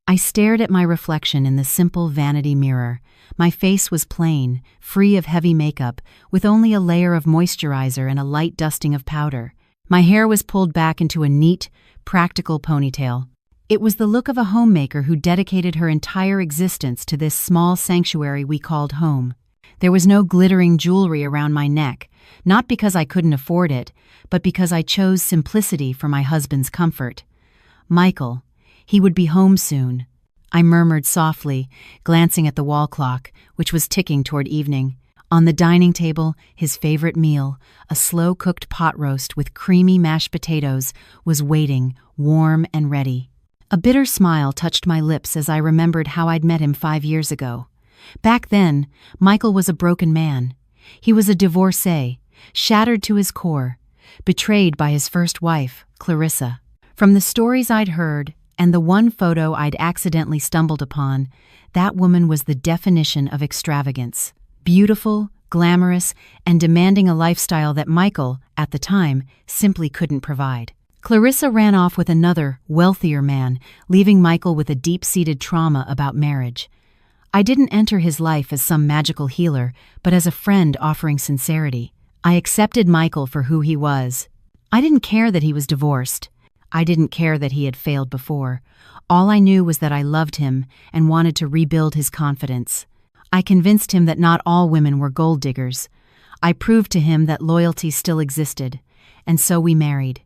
I stared at my reflection in the simple vanity mirror. My face was plain, free of heavy makeup, with only a layer of moisturizer and a light dusting of powder. My hair was pulled back into a neat, practical ponytail. It was the look of a homemaker who dedicated her entire existence to this small sanctuary we called home. There was no glittering jewelry around my neck, not because I couldn't afford it, but because I chose simplicity for my husband's comfort. Michael, he would be home soon, I murmured softly, glancing at the wall clock, which was ticking toward evening. On the dining table, his favorite meal, a slow-cooked pot roast with creamy mashed potatoes, was waiting, warm and ready. A bitter smile touched my lips as I remembered how I'd met him 5 years ago. Back then, Michael was a broken man. He was a divorcee, shattered to his core, betrayed by his first wife, Clarissa. From the stories I'd heard, and the one photo I'd accidentally stumbled upon, that woman was the definition of extravagance. Beautiful, glamorous, and demanding a lifestyle that Michael, at the time, simply couldn't provide. Clarissa ran off with another, wealthier man, leaving Michael with a deep-seated trauma about marriage. I didn't enter his life as some magical healer, but as a friend offering sincerity. I accepted Michael for who he was. I didn't care that he was divorced. I didn't care that he had failed before. All I knew was that I loved him and wanted to rebuild his confidence. I convinced him that not all women were gold diggers. I proved to him that loyalty still existed, and so we married.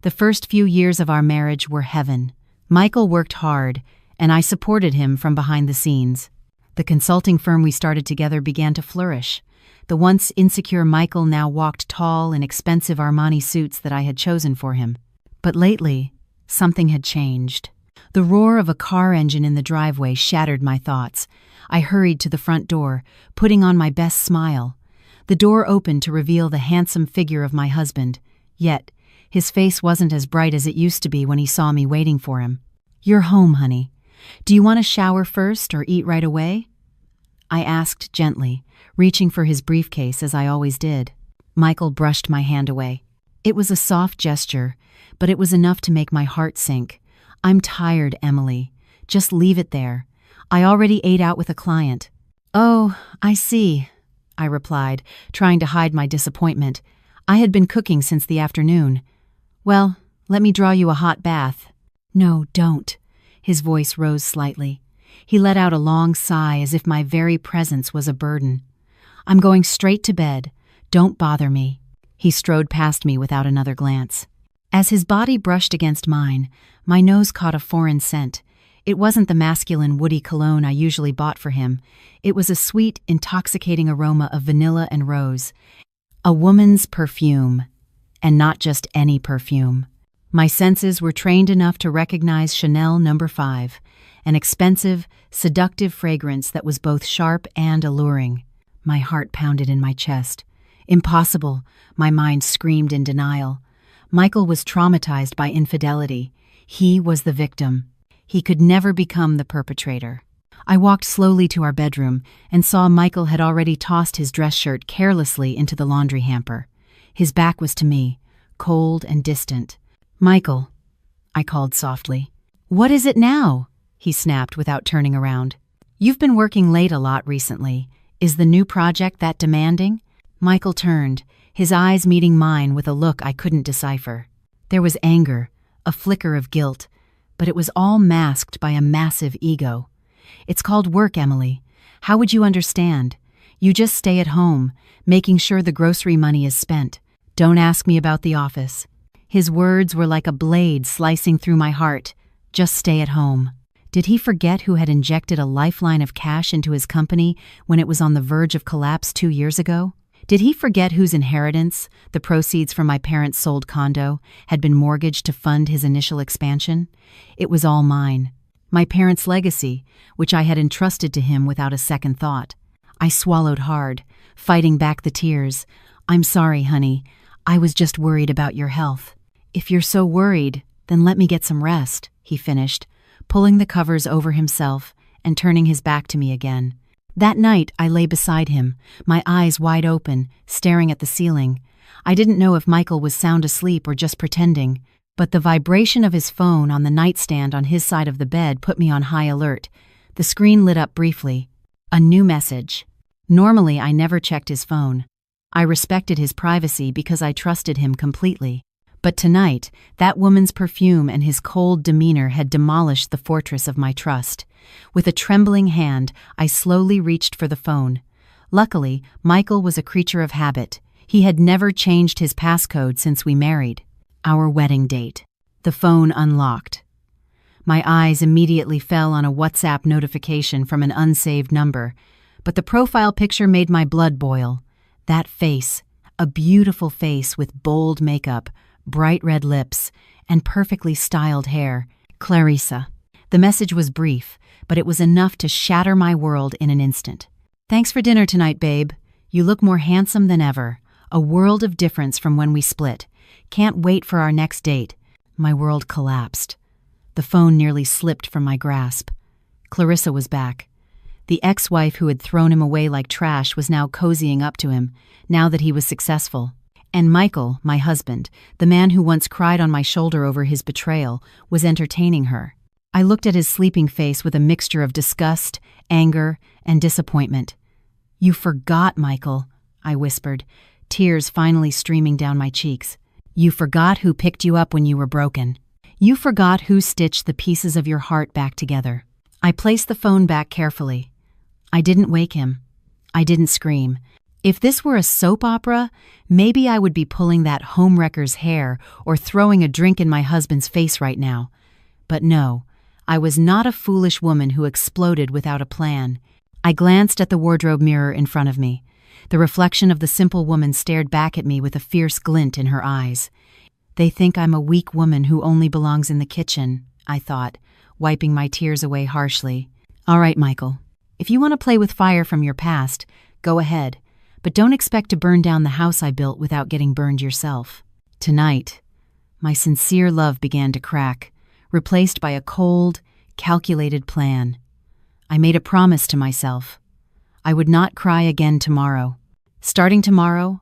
The first few years of our marriage were heaven. Michael worked hard, and I supported him from behind the scenes. The consulting firm we started together began to flourish. The once insecure Michael now walked tall in expensive Armani suits that I had chosen for him. But lately, something had changed. The roar of a car engine in the driveway shattered my thoughts. I hurried to the front door, putting on my best smile. The door opened to reveal the handsome figure of my husband. Yet, his face wasn't as bright as it used to be when he saw me waiting for him. "You're home, honey. Do you want to shower first or eat right away?" I asked gently, reaching for his briefcase as I always did. Michael brushed my hand away. It was a soft gesture, but it was enough to make my heart sink. "I'm tired, Emily. Just leave it there. I already ate out with a client." "Oh, I see," I replied, trying to hide my disappointment. I had been cooking since the afternoon. "Well, let me draw you a hot bath." "No, don't." His voice rose slightly. He let out a long sigh as if my very presence was a burden. "I'm going straight to bed. Don't bother me." He strode past me without another glance. As his body brushed against mine, my nose caught a foreign scent. It wasn't the masculine woody cologne I usually bought for him. It was a sweet, intoxicating aroma of vanilla and rose. A woman's perfume. And not just any perfume. My senses were trained enough to recognize Chanel No. 5, an expensive, seductive fragrance that was both sharp and alluring. My heart pounded in my chest. Impossible, my mind screamed in denial. Michael was traumatized by infidelity. He was the victim. He could never become the perpetrator. I walked slowly to our bedroom and saw Michael had already tossed his dress shirt carelessly into the laundry hamper. His back was to me, cold and distant. "Michael," I called softly. "What is it now?" he snapped without turning around. "You've been working late a lot recently. Is the new project that demanding?" Michael turned, his eyes meeting mine with a look I couldn't decipher. There was anger, a flicker of guilt, but it was all masked by a massive ego. "It's called work, Emily. How would you understand? You just stay at home, making sure the grocery money is spent. Don't ask me about the office." His words were like a blade slicing through my heart. Just stay at home. Did he forget who had injected a lifeline of cash into his company when it was on the verge of collapse 2 years ago? Did he forget whose inheritance, the proceeds from my parents' sold condo, had been mortgaged to fund his initial expansion? It was all mine. My parents' legacy, which I had entrusted to him without a second thought. I swallowed hard, fighting back the tears. "I'm sorry, honey. I was just worried about your health." "If you're so worried, then let me get some rest," he finished, pulling the covers over himself and turning his back to me again. That night, I lay beside him, my eyes wide open, staring at the ceiling. I didn't know if Michael was sound asleep or just pretending, But the vibration of his phone on the nightstand on his side of the bed put me on high alert. The screen lit up briefly. A new message. Normally, I never checked his phone. I respected his privacy because I trusted him completely. But tonight, that woman's perfume and his cold demeanor had demolished the fortress of my trust. With a trembling hand, I slowly reached for the phone. Luckily, Michael was a creature of habit. He had never changed his passcode since we married. Our wedding date. The phone unlocked. My eyes immediately fell on a WhatsApp notification from an unsaved number, but the profile picture made my blood boil. That face, a beautiful face with bold makeup, bright red lips, and perfectly styled hair. Clarissa. The message was brief, but it was enough to shatter my world in an instant. Thanks for dinner tonight, babe. You look more handsome than ever. A world of difference from when we split. Can't wait for our next date. My world collapsed. The phone nearly slipped from my grasp. Clarissa was back. The ex-wife who had thrown him away like trash was now cozying up to him, now that he was successful. And Michael, my husband, the man who once cried on my shoulder over his betrayal, was entertaining her. I looked at his sleeping face with a mixture of disgust, anger, and disappointment. "You forgot, Michael," I whispered, tears finally streaming down my cheeks. "You forgot who picked you up when you were broken. You forgot who stitched the pieces of your heart back together." I placed the phone back carefully. I didn't wake him. I didn't scream. If this were a soap opera, maybe I would be pulling that homewrecker's hair or throwing a drink in my husband's face right now. But no, I was not a foolish woman who exploded without a plan. I glanced at the wardrobe mirror in front of me. The reflection of the simple woman stared back at me with a fierce glint in her eyes. They think I'm a weak woman who only belongs in the kitchen, I thought, wiping my tears away harshly. All right, Michael. If you want to play with fire from your past, go ahead. But don't expect to burn down the house I built without getting burned yourself. Tonight, my sincere love began to crack, replaced by a cold, calculated plan. I made a promise to myself. I would not cry again tomorrow. Starting tomorrow,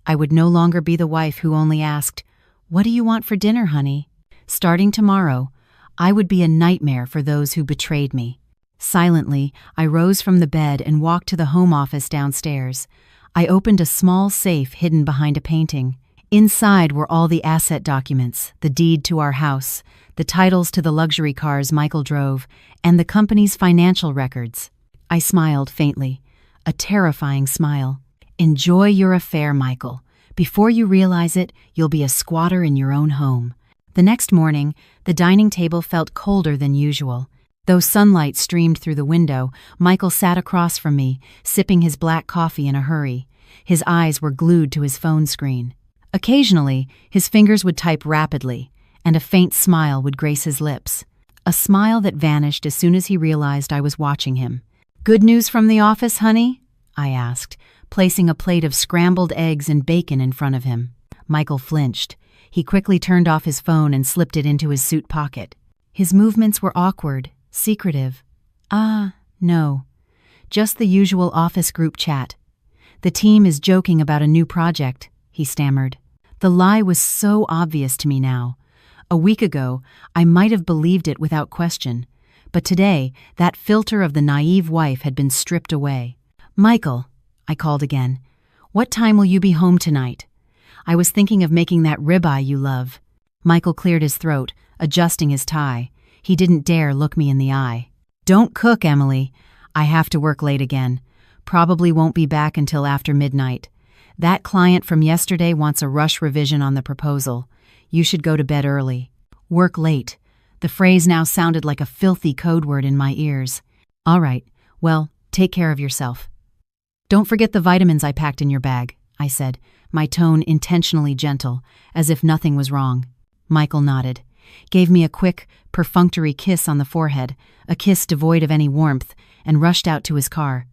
I would no longer be the wife who only asked, "What do you want for dinner, honey?" Starting tomorrow, I would be a nightmare for those who betrayed me. Silently, I rose from the bed and walked to the home office downstairs. I opened a small safe hidden behind a painting. Inside were all the asset documents, the deed to our house, the titles to the luxury cars Michael drove, and the company's financial records. I smiled faintly, a terrifying smile. Enjoy your affair, Michael. Before you realize it, you'll be a squatter in your own home. The next morning, the dining table felt colder than usual. Though sunlight streamed through the window, Michael sat across from me, sipping his black coffee in a hurry. His eyes were glued to his phone screen. Occasionally, his fingers would type rapidly, and a faint smile would grace his lips. A smile that vanished as soon as he realized I was watching him. "Good news from the office, honey?" I asked, placing a plate of scrambled eggs and bacon in front of him. Michael flinched. He quickly turned off his phone and slipped it into his suit pocket. His movements were awkward, secretive. No. Just the usual office group chat. "The team is joking about a new project," he stammered. The lie was so obvious to me now. A week ago, I might have believed it without question. But today, that filter of the naive wife had been stripped away. "Michael," I called again, "what time will you be home tonight? I was thinking of making that ribeye you love." Michael cleared his throat, adjusting his tie. He didn't dare look me in the eye. "Don't cook, Emily. I have to work late again. Probably won't be back until after midnight. That client from yesterday wants a rush revision on the proposal. You should go to bed early." Work late. The phrase now sounded like a filthy code word in my ears. "All right. Well, take care of yourself. Don't forget the vitamins I packed in your bag," I said, my tone intentionally gentle, as if nothing was wrong. Michael nodded, gave me a quick, perfunctory kiss on the forehead, a kiss devoid of any warmth, and rushed out to his car.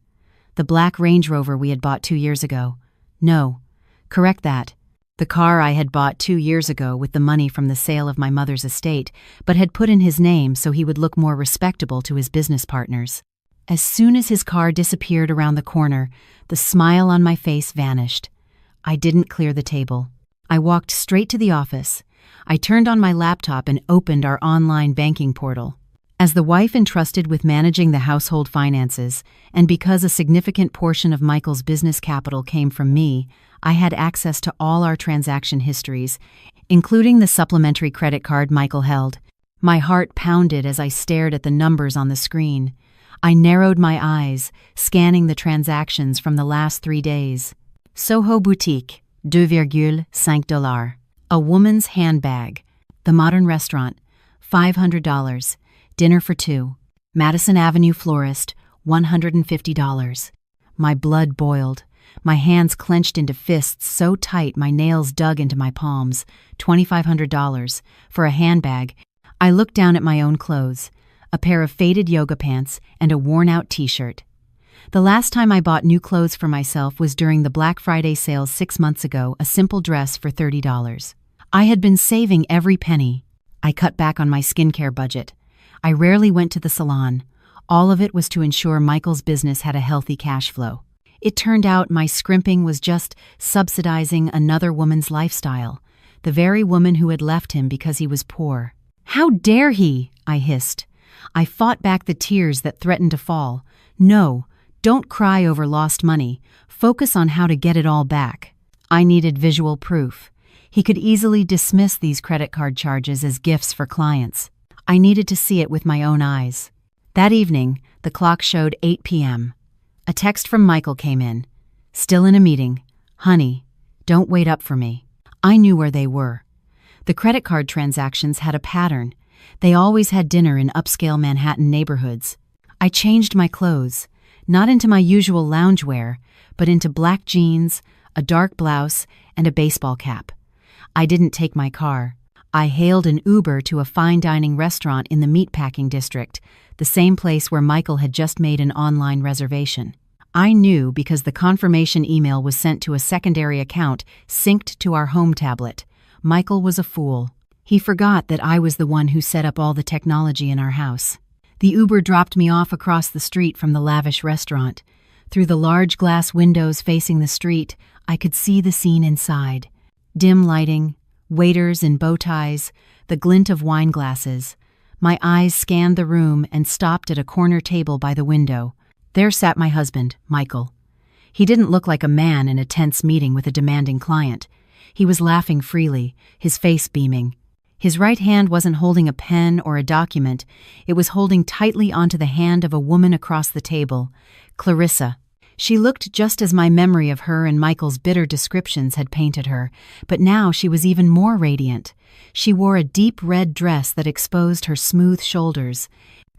The black Range Rover we had bought 2 years ago. No, correct that. The car I had bought 2 years ago with the money from the sale of my mother's estate, but had put in his name so he would look more respectable to his business partners. As soon as his car disappeared around the corner, the smile on my face vanished. I didn't clear the table. I walked straight to the office. I turned on my laptop and opened our online banking portal. As the wife entrusted with managing the household finances, and because a significant portion of Michael's business capital came from me, I had access to all our transaction histories, including the supplementary credit card Michael held. My heart pounded as I stared at the numbers on the screen. I narrowed my eyes, scanning the transactions from the last 3 days. Soho Boutique, $2.5. A woman's handbag. The Modern Restaurant, $500. Dinner for 2. Madison Avenue Florist, $150. My blood boiled. My hands clenched into fists so tight my nails dug into my palms. $2,500 for a handbag. I looked down at my own clothes, a pair of faded yoga pants and a worn-out t-shirt. The last time I bought new clothes for myself was during the Black Friday sales 6 months ago, a simple dress for $30. I had been saving every penny. I cut back on my skincare budget. I rarely went to the salon. All of it was to ensure Michael's business had a healthy cash flow. It turned out my scrimping was just subsidizing another woman's lifestyle, the very woman who had left him because he was poor. "How dare he?" I hissed. I fought back the tears that threatened to fall. "No, don't cry over lost money. Focus on how to get it all back." I needed visual proof. He could easily dismiss these credit card charges as gifts for clients. I needed to see it with my own eyes. That evening, the clock showed 8 p.m. A text from Michael came in. "Still in a meeting. Honey, don't wait up for me." I knew where they were. The credit card transactions had a pattern. They always had dinner in upscale Manhattan neighborhoods. I changed my clothes, not into my usual loungewear, but into black jeans, a dark blouse, and a baseball cap. I didn't take my car. I hailed an Uber to a fine dining restaurant in the meatpacking district, the same place where Michael had just made an online reservation. I knew because the confirmation email was sent to a secondary account synced to our home tablet. Michael was a fool. He forgot that I was the one who set up all the technology in our house. The Uber dropped me off across the street from the lavish restaurant. Through the large glass windows facing the street, I could see the scene inside. Dim lighting, waiters in bow ties, the glint of wine glasses. My eyes scanned the room and stopped at a corner table by the window. There sat my husband, Michael. He didn't look like a man in a tense meeting with a demanding client. He was laughing freely, his face beaming. His right hand wasn't holding a pen or a document. It was holding tightly onto the hand of a woman across the table, Clarissa. She looked just as my memory of her and Michael's bitter descriptions had painted her, but now she was even more radiant. She wore a deep red dress that exposed her smooth shoulders.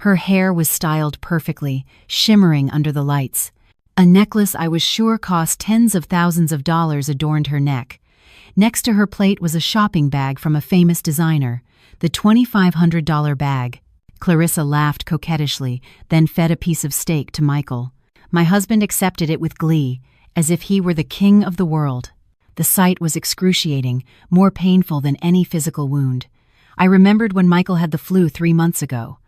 Her hair was styled perfectly, shimmering under the lights. A necklace I was sure cost tens of thousands of dollars adorned her neck. Next to her plate was a shopping bag from a famous designer, the $2,500 bag. Clarissa laughed coquettishly, then fed a piece of steak to Michael. My husband accepted it with glee, as if he were the king of the world. The sight was excruciating, more painful than any physical wound. I remembered when Michael had the flu 3 months ago.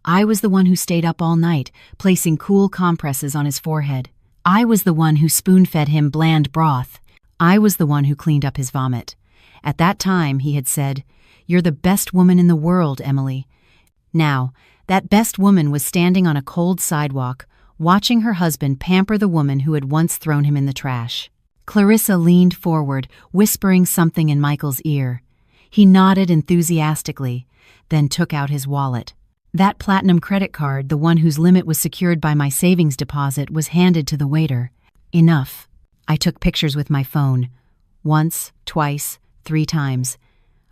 I was the one who stayed up all night, placing cool compresses on his forehead. I was the one who spoon-fed him bland broth. I was the one who cleaned up his vomit. At that time, he had said, "You're the best woman in the world, Emily." Now, that best woman was standing on a cold sidewalk, watching her husband pamper the woman who had once thrown him in the trash. Clarissa leaned forward, whispering something in Michael's ear. He nodded enthusiastically, then took out his wallet. That platinum credit card, the one whose limit was secured by my savings deposit, was handed to the waiter. Enough. I took pictures with my phone. Once, twice, 3 times.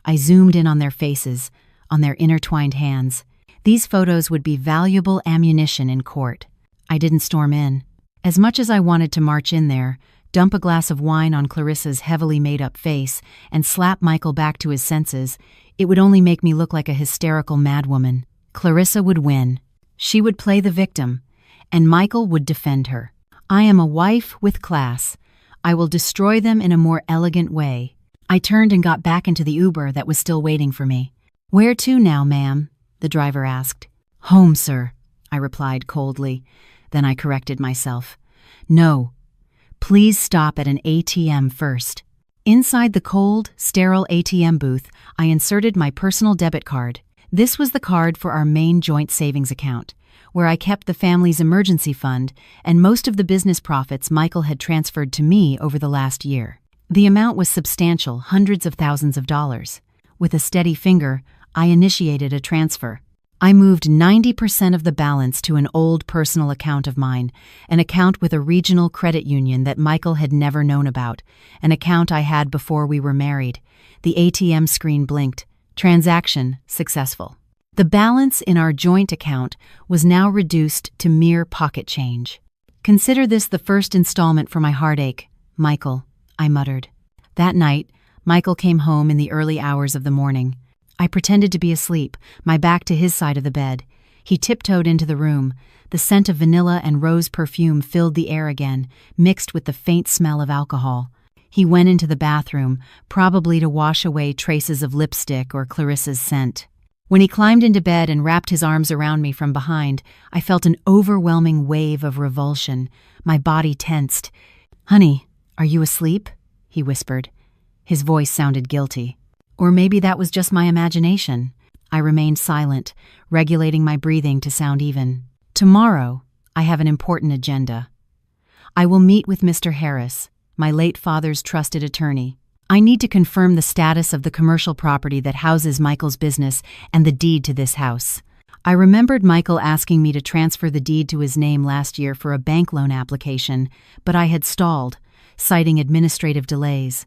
I zoomed in on their faces, on their intertwined hands. These photos would be valuable ammunition in court. I didn't storm in. As much as I wanted to march in there, dump a glass of wine on Clarissa's heavily made-up face, and slap Michael back to his senses, it would only make me look like a hysterical madwoman. Clarissa would win. She would play the victim, and Michael would defend her. I am a wife with class. I will destroy them in a more elegant way. I turned and got back into the Uber that was still waiting for me. "Where to now, ma'am?" the driver asked. "Home, sir," I replied coldly. Then I corrected myself. "No. Please stop at an ATM first." Inside the cold, sterile ATM booth, I inserted my personal debit card. This was the card for our main joint savings account, where I kept the family's emergency fund and most of the business profits Michael had transferred to me over the last year. The amount was substantial, hundreds of thousands of dollars. With a steady finger, I initiated a transfer. I moved 90% of the balance to an old personal account of mine, an account with a regional credit union that Michael had never known about, an account I had before we were married. The ATM screen blinked. Transaction successful. The balance in our joint account was now reduced to mere pocket change. "Consider this the first installment for my heartache, Michael," I muttered. That night, Michael came home in the early hours of the morning. I pretended to be asleep, my back to his side of the bed. He tiptoed into the room. The scent of vanilla and rose perfume filled the air again, mixed with the faint smell of alcohol. He went into the bathroom, probably to wash away traces of lipstick or Clarissa's scent. When he climbed into bed and wrapped his arms around me from behind, I felt an overwhelming wave of revulsion. My body tensed. "Honey, are you asleep?" he whispered. His voice sounded guilty. Or maybe that was just my imagination. I remained silent, regulating my breathing to sound even. "Tomorrow, I have an important agenda. I will meet with Mr. Harris, my late father's trusted attorney. I need to confirm the status of the commercial property that houses Michael's business and the deed to this house." I remembered Michael asking me to transfer the deed to his name last year for a bank loan application, but I had stalled, citing administrative delays.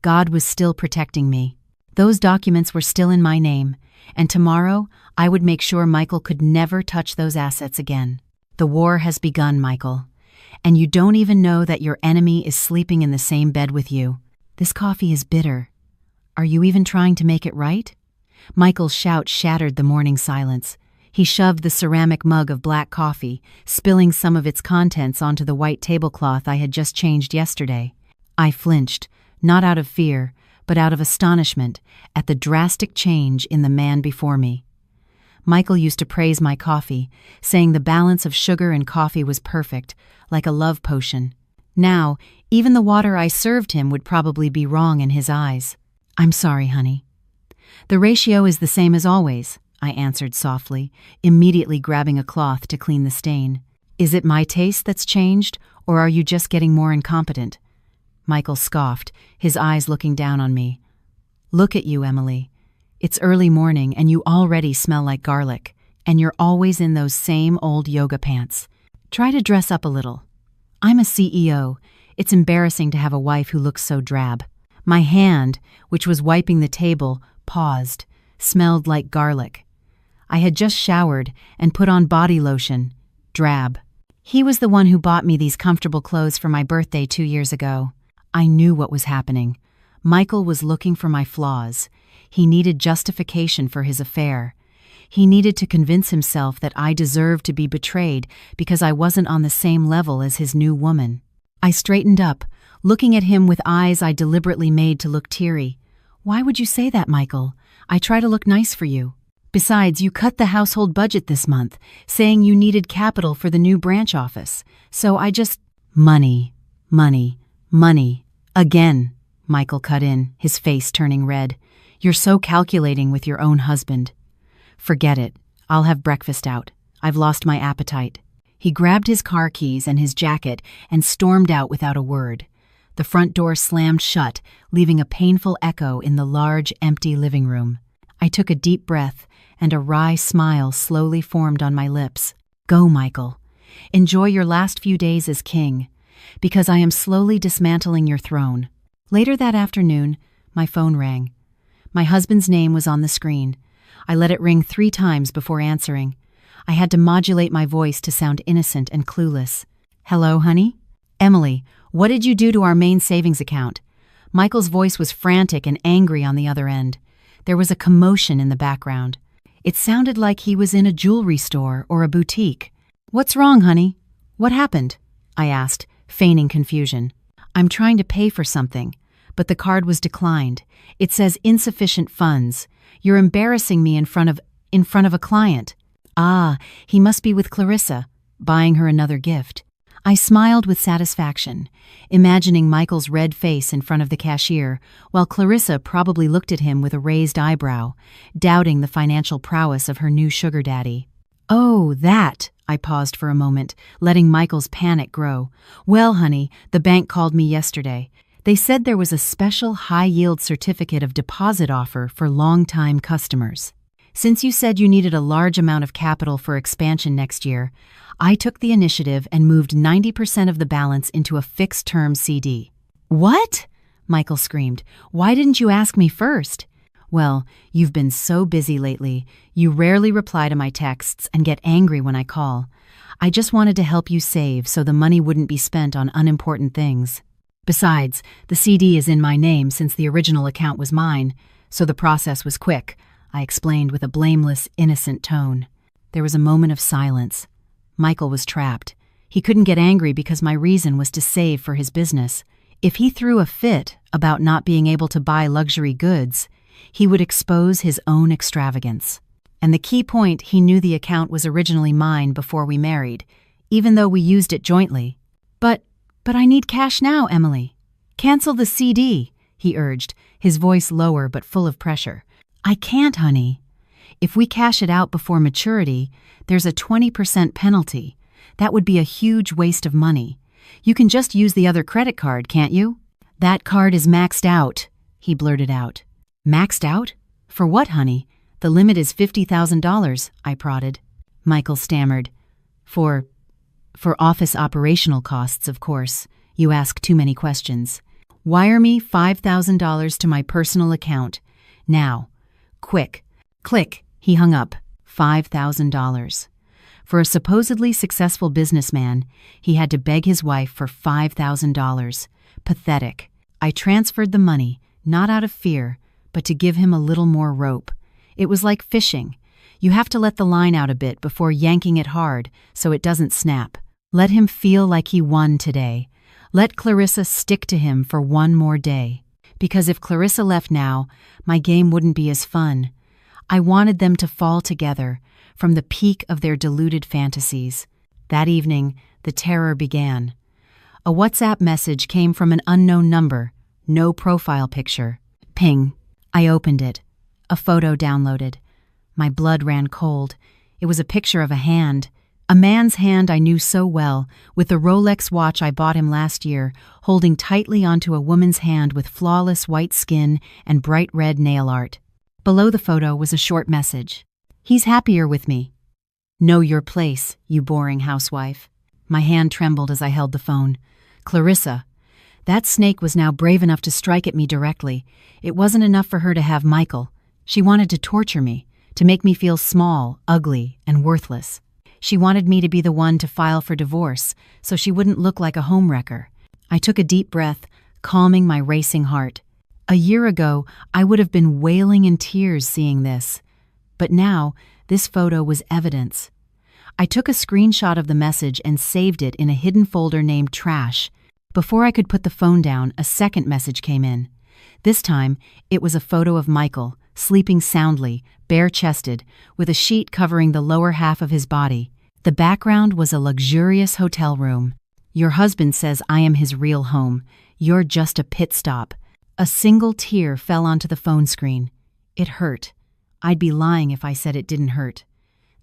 God was still protecting me. Those documents were still in my name, and tomorrow I would make sure Michael could never touch those assets again. "The war has begun, Michael, and you don't even know that your enemy is sleeping in the same bed with you. This coffee is bitter. Are you even trying to make it right?" Michael's shout shattered the morning silence. He shoved the ceramic mug of black coffee, spilling some of its contents onto the white tablecloth I had just changed yesterday. I flinched, not out of fear, but out of astonishment at the drastic change in the man before me. Michael used to praise my coffee, saying the balance of sugar and coffee was perfect, like a love potion. Now, even the water I served him would probably be wrong in his eyes. "I'm sorry, honey." "The ratio is the same as always," I answered softly, immediately grabbing a cloth to clean the stain. "Is it my taste that's changed, or are you just getting more incompetent?" Michael scoffed, his eyes looking down on me. "Look at you, Emily. It's early morning and you already smell like garlic, and you're always in those same old yoga pants. Try to dress up a little. I'm a CEO. It's embarrassing to have a wife who looks so drab." My hand, which was wiping the table, paused, smelled like garlic. I had just showered and put on body lotion. Drab. He was the one who bought me these comfortable clothes for my birthday 2 years ago. I knew what was happening. Michael was looking for my flaws. He needed justification for his affair. He needed to convince himself that I deserved to be betrayed because I wasn't on the same level as his new woman. I straightened up, looking at him with eyes I deliberately made to look teary. "Why would you say that, Michael? I try to look nice for you. Besides, you cut the household budget this month, saying you needed capital for the new branch office. So I just—" "Money, money, money. Again," Michael cut in, his face turning red. "You're so calculating with your own husband." "Forget it. I'll have breakfast out. I've lost my appetite." He grabbed his car keys and his jacket and stormed out without a word. The front door slammed shut, leaving a painful echo in the large, empty living room. I took a deep breath, and a wry smile slowly formed on my lips. "Go, Michael. Enjoy your last few days as king, because I am slowly dismantling your throne." Later that afternoon, my phone rang. My husband's name was on the screen. I let it ring 3 times before answering. I had to modulate my voice to sound innocent and clueless. "Hello, honey?" "Emily, what did you do to our main savings account?" Michael's voice was frantic and angry on the other end. There was a commotion in the background. It sounded like he was in a jewelry store or a boutique. "What's wrong, honey? What happened?" I asked, feigning confusion. "I'm trying to pay for something, but the card was declined. It says insufficient funds. You're embarrassing me in front of a client." "Ah, he must be with Clarissa, buying her another gift." I smiled with satisfaction, imagining Michael's red face in front of the cashier, while Clarissa probably looked at him with a raised eyebrow, doubting the financial prowess of her new sugar daddy. "Oh, that," I paused for a moment, letting Michael's panic grow. "Well, honey, the bank called me yesterday. They said there was a special high-yield certificate of deposit offer for long-time customers. Since you said you needed a large amount of capital for expansion next year, I took the initiative and moved 90% of the balance into a fixed-term CD." "What?" Michael screamed. "Why didn't you ask me first?" "Well, you've been so busy lately. You rarely reply to my texts and get angry when I call. I just wanted to help you save so the money wouldn't be spent on unimportant things. Besides, the CD is in my name since the original account was mine, so the process was quick," I explained with a blameless, innocent tone. There was a moment of silence. Michael was trapped. He couldn't get angry because my reason was to save for his business. If he threw a fit about not being able to buy luxury goods, he would expose his own extravagance. And the key point, he knew the account was originally mine before we married, even though we used it jointly. But I need cash now, Emily. Cancel the CD, he urged, his voice lower but full of pressure. "I can't, honey. If we cash it out before maturity, there's a 20% penalty. That would be a huge waste of money. You can just use the other credit card, can't you?" "That card is maxed out," he blurted out. "Maxed out? For what, honey? The limit is $50,000, I prodded. Michael stammered. For office operational costs, of course. You ask too many questions. Wire me $5,000 to my personal account. Now. Quick. Click. He hung up. $5,000. For a supposedly successful businessman, he had to beg his wife for $5,000. Pathetic. I transferred the money, not out of fear, but to give him a little more rope. It was like fishing. You have to let the line out a bit before yanking it hard so it doesn't snap. Let him feel like he won today. Let Clarissa stick to him for one more day. Because if Clarissa left now, my game wouldn't be as fun. I wanted them to fall together, from the peak of their deluded fantasies. That evening, the terror began. A WhatsApp message came from an unknown number. No profile picture. Ping. I opened it. A photo downloaded. My blood ran cold. It was a picture of a hand. A man's hand I knew so well, with the Rolex watch I bought him last year, holding tightly onto a woman's hand with flawless white skin and bright red nail art. Below the photo was a short message. "He's happier with me. Know your place, you boring housewife." My hand trembled as I held the phone. Clarissa. That snake was now brave enough to strike at me directly. It wasn't enough for her to have Michael. She wanted to torture me, to make me feel small, ugly, and worthless. She wanted me to be the one to file for divorce, so she wouldn't look like a homewrecker. I took a deep breath, calming my racing heart. A year ago, I would have been wailing in tears seeing this. But now, this photo was evidence. I took a screenshot of the message and saved it in a hidden folder named Trash. Before I could put the phone down, a second message came in. This time, it was a photo of Michael, sleeping soundly, bare-chested, with a sheet covering the lower half of his body. The background was a luxurious hotel room. "Your husband says I am his real home. You're just a pit stop." A single tear fell onto the phone screen. It hurt. I'd be lying if I said it didn't hurt.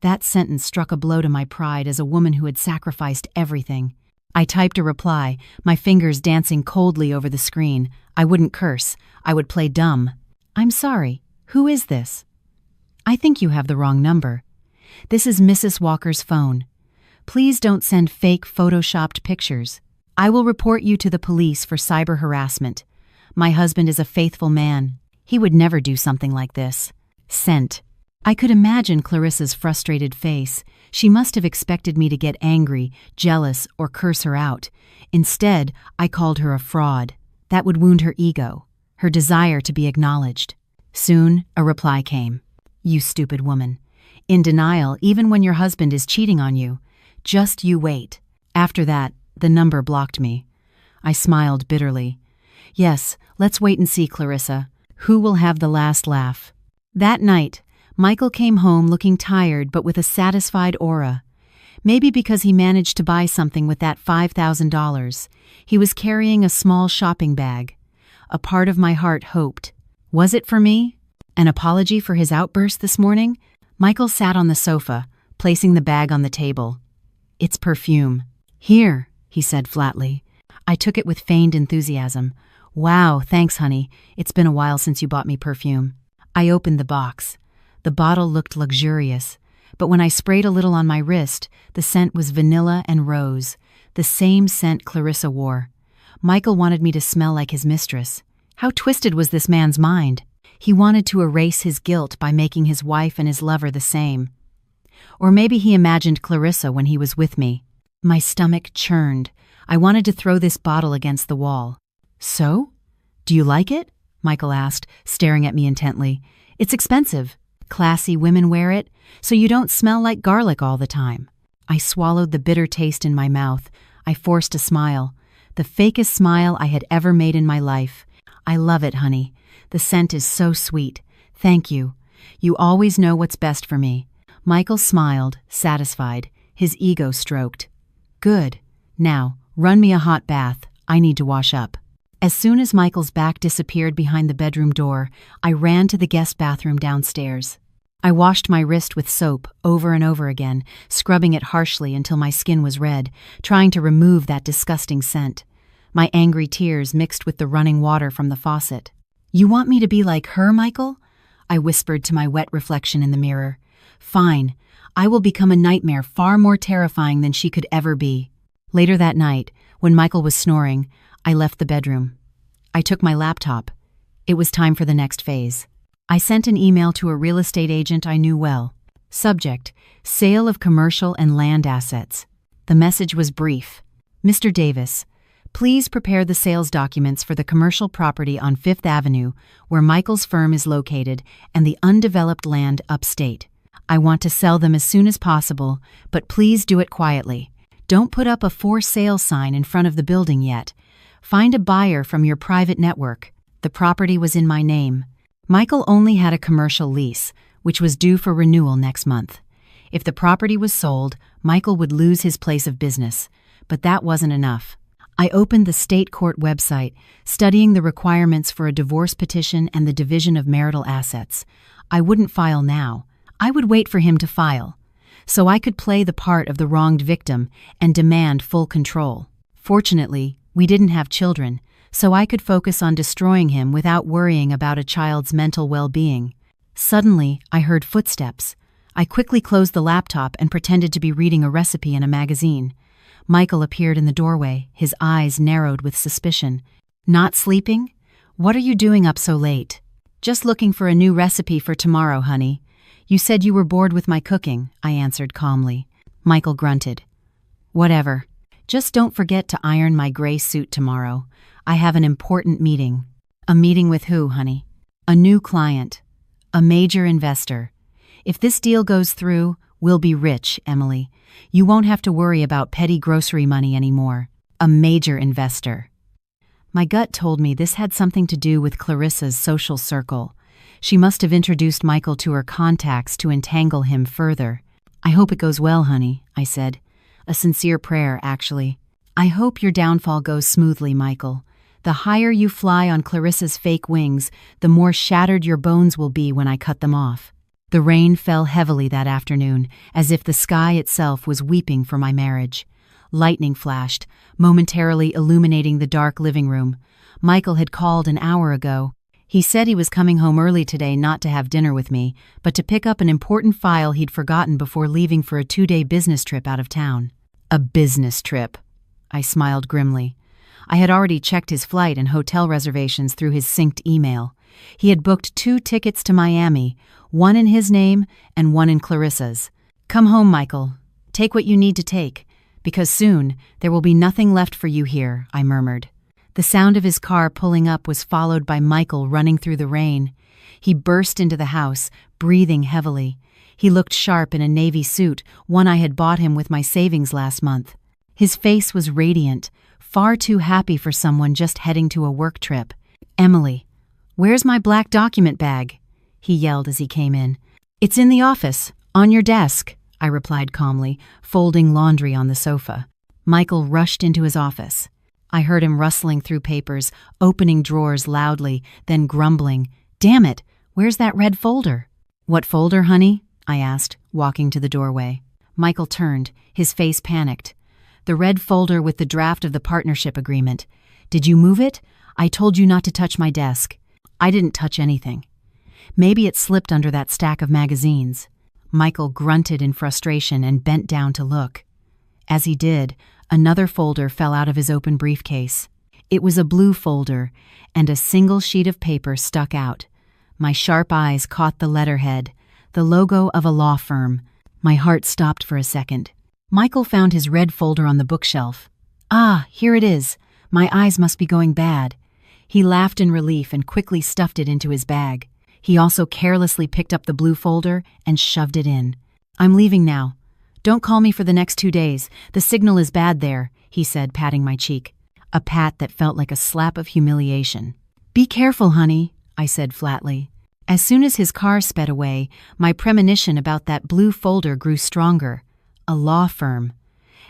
That sentence struck a blow to my pride as a woman who had sacrificed everything. I typed a reply, my fingers dancing coldly over the screen. I wouldn't curse. I would play dumb. "I'm sorry. Who is this?" "I think you have the wrong number. This is Mrs. Walker's phone. Please don't send fake photoshopped pictures. I will report you to the police for cyber harassment. My husband is a faithful man. He would never do something like this." Sent. I could imagine Clarissa's frustrated face. She must have expected me to get angry, jealous, or curse her out. Instead, I called her a fraud. That would wound her ego, her desire to be acknowledged. Soon, a reply came. "You stupid woman. In denial even when your husband is cheating on you. Just you wait." After that, the number blocked me. I smiled bitterly. Yes, let's wait and see, Clarissa. Who will have the last laugh? That night, Michael came home looking tired but with a satisfied aura. Maybe because he managed to buy something with that $5,000. He was carrying a small shopping bag. A part of my heart hoped. Was it for me? An apology for his outburst this morning? Michael sat on the sofa, placing the bag on the table. It's perfume. Here, he said flatly. I took it with feigned enthusiasm. Wow, thanks, honey. It's been a while since you bought me perfume. I opened the box. The bottle looked luxurious, but when I sprayed a little on my wrist, the scent was vanilla and rose, the same scent Clarissa wore. Michael wanted me to smell like his mistress. How twisted was this man's mind? He wanted to erase his guilt by making his wife and his lover the same. Or maybe he imagined Clarissa when he was with me. My stomach churned. I wanted to throw this bottle against the wall. So? Do you like it? Michael asked, staring at me intently. It's expensive. Classy women wear it, so you don't smell like garlic all the time. I swallowed the bitter taste in my mouth. I forced a smile. The fakest smile I had ever made in my life. I love it, honey. The scent is so sweet. Thank you. You always know what's best for me. Michael smiled, satisfied, his ego stroked. Good. Now, run me a hot bath. I need to wash up. As soon as Michael's back disappeared behind the bedroom door, I ran to the guest bathroom downstairs. I washed my wrist with soap over and over again, scrubbing it harshly until my skin was red, trying to remove that disgusting scent. My angry tears mixed with the running water from the faucet. You want me to be like her, Michael? I whispered to my wet reflection in the mirror. Fine. I will become a nightmare far more terrifying than she could ever be. Later that night, when Michael was snoring, I left the bedroom. I took my laptop. It was time for the next phase. I sent an email to a real estate agent I knew well. Subject: Sale of commercial and land assets. The message was brief. Mr. Davis, please prepare the sales documents for the commercial property on Fifth Avenue, where Michael's firm is located, and the undeveloped land upstate. I want to sell them as soon as possible, but please do it quietly. Don't put up a for sale sign in front of the building yet. Find a buyer from your private network. The property was in my name. Michael only had a commercial lease, which was due for renewal next month. If the property was sold, Michael would lose his place of business. But that wasn't enough. I opened the state court website, studying the requirements for a divorce petition and the division of marital assets. I wouldn't file now. I would wait for him to file, so I could play the part of the wronged victim and demand full control. Fortunately, we didn't have children, so I could focus on destroying him without worrying about a child's mental well-being. Suddenly, I heard footsteps. I quickly closed the laptop and pretended to be reading a recipe in a magazine. Michael appeared in the doorway, his eyes narrowed with suspicion. Not sleeping? What are you doing up so late? Just looking for a new recipe for tomorrow, honey. You said you were bored with my cooking, I answered calmly. Michael grunted. Whatever. Just don't forget to iron my gray suit tomorrow. I have an important meeting. A meeting with who, honey? A new client. A major investor. If this deal goes through, we'll be rich, Emily. You won't have to worry about petty grocery money anymore. A major investor. My gut told me this had something to do with Clarissa's social circle. She must have introduced Michael to her contacts to entangle him further. I hope it goes well, honey, I said. A sincere prayer, actually. I hope your downfall goes smoothly, Michael. The higher you fly on Clarissa's fake wings, the more shattered your bones will be when I cut them off. The rain fell heavily that afternoon, as if the sky itself was weeping for my marriage. Lightning flashed, momentarily illuminating the dark living room. Michael had called an hour ago. He said he was coming home early today not to have dinner with me, but to pick up an important file he'd forgotten before leaving for a 2-day business trip out of town. A business trip. I smiled grimly. I had already checked his flight and hotel reservations through his synced email. He had booked 2 tickets to Miami, one in his name and one in Clarissa's. Come home, Michael. Take what you need to take, because soon there will be nothing left for you here, I murmured. The sound of his car pulling up was followed by Michael running through the rain. He burst into the house, breathing heavily. He looked sharp in a navy suit, one I had bought him with my savings last month. His face was radiant, far too happy for someone just heading to a work trip. Emily, where's my black document bag? He yelled as he came in. It's in the office, on your desk, I replied calmly, folding laundry on the sofa. Michael rushed into his office. I heard him rustling through papers, opening drawers loudly, then grumbling, "Damn it, where's that red folder?" "What folder, honey?" I asked, walking to the doorway. Michael turned, his face panicked. "The red folder with the draft of the partnership agreement. Did you move it? I told you not to touch my desk." "I didn't touch anything." "Maybe it slipped under that stack of magazines." Michael grunted in frustration and bent down to look. As he did, another folder fell out of his open briefcase. It was a blue folder, and a single sheet of paper stuck out. My sharp eyes caught the letterhead, the logo of a law firm. My heart stopped for a second. Michael found his red folder on the bookshelf. "Ah, here it is. My eyes must be going bad." He laughed in relief and quickly stuffed it into his bag. He also carelessly picked up the blue folder and shoved it in. "I'm leaving now. Don't call me for the next 2 days. The signal is bad there," he said, patting my cheek. A pat that felt like a slap of humiliation. "Be careful, honey," I said flatly. As soon as his car sped away, my premonition about that blue folder grew stronger. A law firm.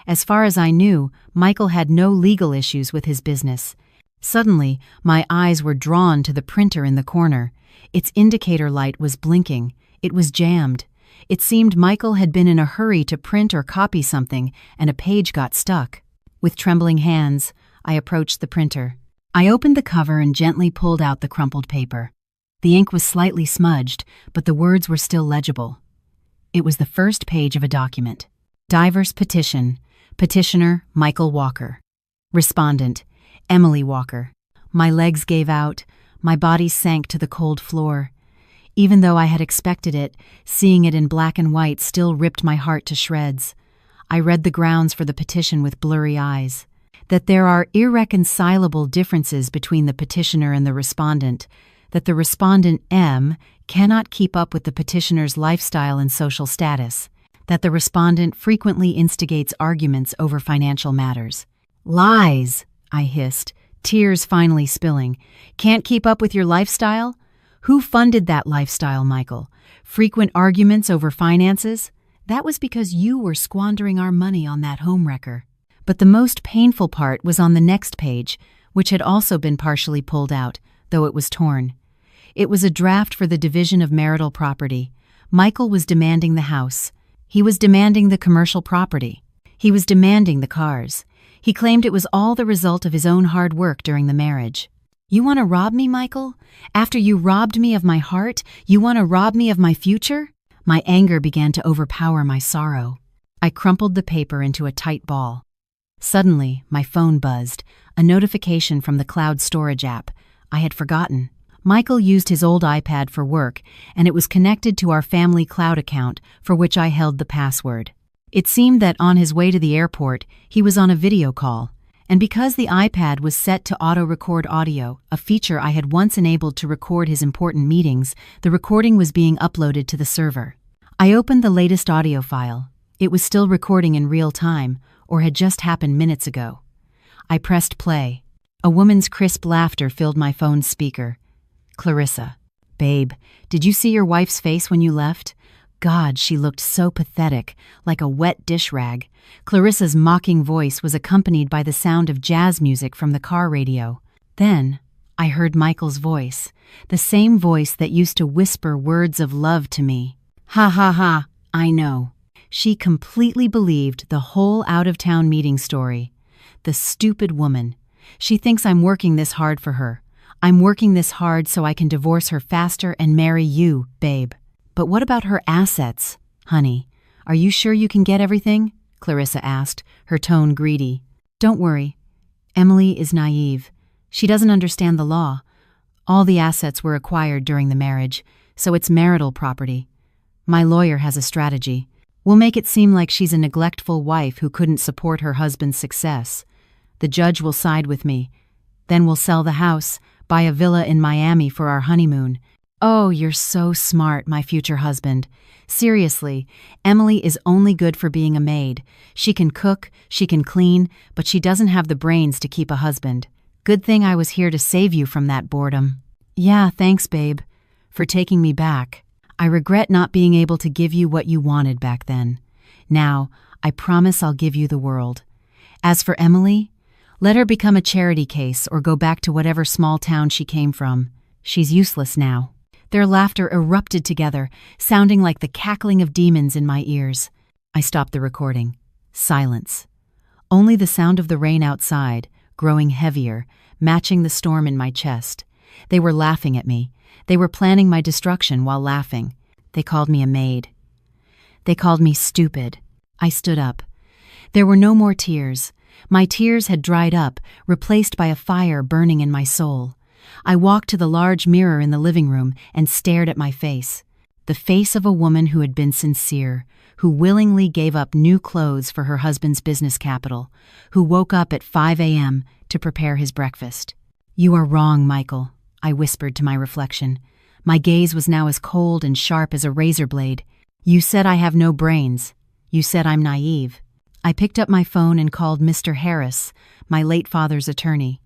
As far as I knew, Michael had no legal issues with his business. Suddenly, my eyes were drawn to the printer in the corner. Its indicator light was blinking. It was jammed. It seemed Michael had been in a hurry to print or copy something, and a page got stuck. With trembling hands, I approached the printer. I opened the cover and gently pulled out the crumpled paper. The ink was slightly smudged, but the words were still legible. It was the first page of a document. Diverse petition. Petitioner, Michael Walker. Respondent, Emily Walker. My legs gave out. My body sank to the cold floor. Even though I had expected it, seeing it in black and white still ripped my heart to shreds. I read the grounds for the petition with blurry eyes. That there are irreconcilable differences between the petitioner and the respondent. That the respondent, M, cannot keep up with the petitioner's lifestyle and social status. That the respondent frequently instigates arguments over financial matters. "Lies," I hissed, tears finally spilling. "Can't keep up with your lifestyle? Who funded that lifestyle, Michael? Frequent arguments over finances? That was because you were squandering our money on that homewrecker." But the most painful part was on the next page, which had also been partially pulled out, though it was torn. It was a draft for the division of marital property. Michael was demanding the house. He was demanding the commercial property. He was demanding the cars. He claimed it was all the result of his own hard work during the marriage. "You want to rob me, Michael? After you robbed me of my heart, you want to rob me of my future?" My anger began to overpower my sorrow. I crumpled the paper into a tight ball. Suddenly, my phone buzzed, a notification from the cloud storage app. I had forgotten. Michael used his old iPad for work, and it was connected to our family cloud account, for which I held the password. It seemed that on his way to the airport, he was on a video call, and because the iPad was set to auto-record audio, a feature I had once enabled to record his important meetings, the recording was being uploaded to the server. I opened the latest audio file. It was still recording in real time, or had just happened minutes ago. I pressed play. A woman's crisp laughter filled my phone's speaker. Clarissa. "Babe, did you see your wife's face when you left? God, she looked so pathetic, like a wet dish rag." Clarissa's mocking voice was accompanied by the sound of jazz music from the car radio. Then, I heard Michael's voice, the same voice that used to whisper words of love to me. "Ha ha ha, I know." She completely believed the whole out-of-town meeting story. The stupid woman. She thinks I'm working this hard for her. I'm working this hard so I can divorce her faster and marry you, babe. "But what about her assets, honey? Are you sure you can get everything?" Clarissa asked, her tone greedy. "Don't worry. Emily is naive. She doesn't understand the law. All the assets were acquired during the marriage, so it's marital property. My lawyer has a strategy. We'll make it seem like she's a neglectful wife who couldn't support her husband's success. The judge will side with me. Then we'll sell the house, buy a villa in Miami for our honeymoon. Oh, you're so smart, my future husband. Seriously, Emily is only good for being a maid. She can cook, she can clean, but she doesn't have the brains to keep a husband. Good thing I was here to save you from that boredom." "Yeah, thanks, babe, for taking me back. I regret not being able to give you what you wanted back then. Now, I promise I'll give you the world. As for Emily, let her become a charity case or go back to whatever small town she came from. She's useless now." Their laughter erupted together, sounding like the cackling of demons in my ears. I stopped the recording. Silence. Only the sound of the rain outside, growing heavier, matching the storm in my chest. They were laughing at me. They were planning my destruction while laughing. They called me a maid. They called me stupid. I stood up. There were no more tears. My tears had dried up, replaced by a fire burning in my soul. I walked to the large mirror in the living room and stared at my face. The face of a woman who had been sincere, who willingly gave up new clothes for her husband's business capital, who woke up at 5 a.m. to prepare his breakfast. "You are wrong, Michael," I whispered to my reflection. My gaze was now as cold and sharp as a razor blade. "You said I have no brains. You said I'm naive." I picked up my phone and called Mr. Harris, my late father's attorney.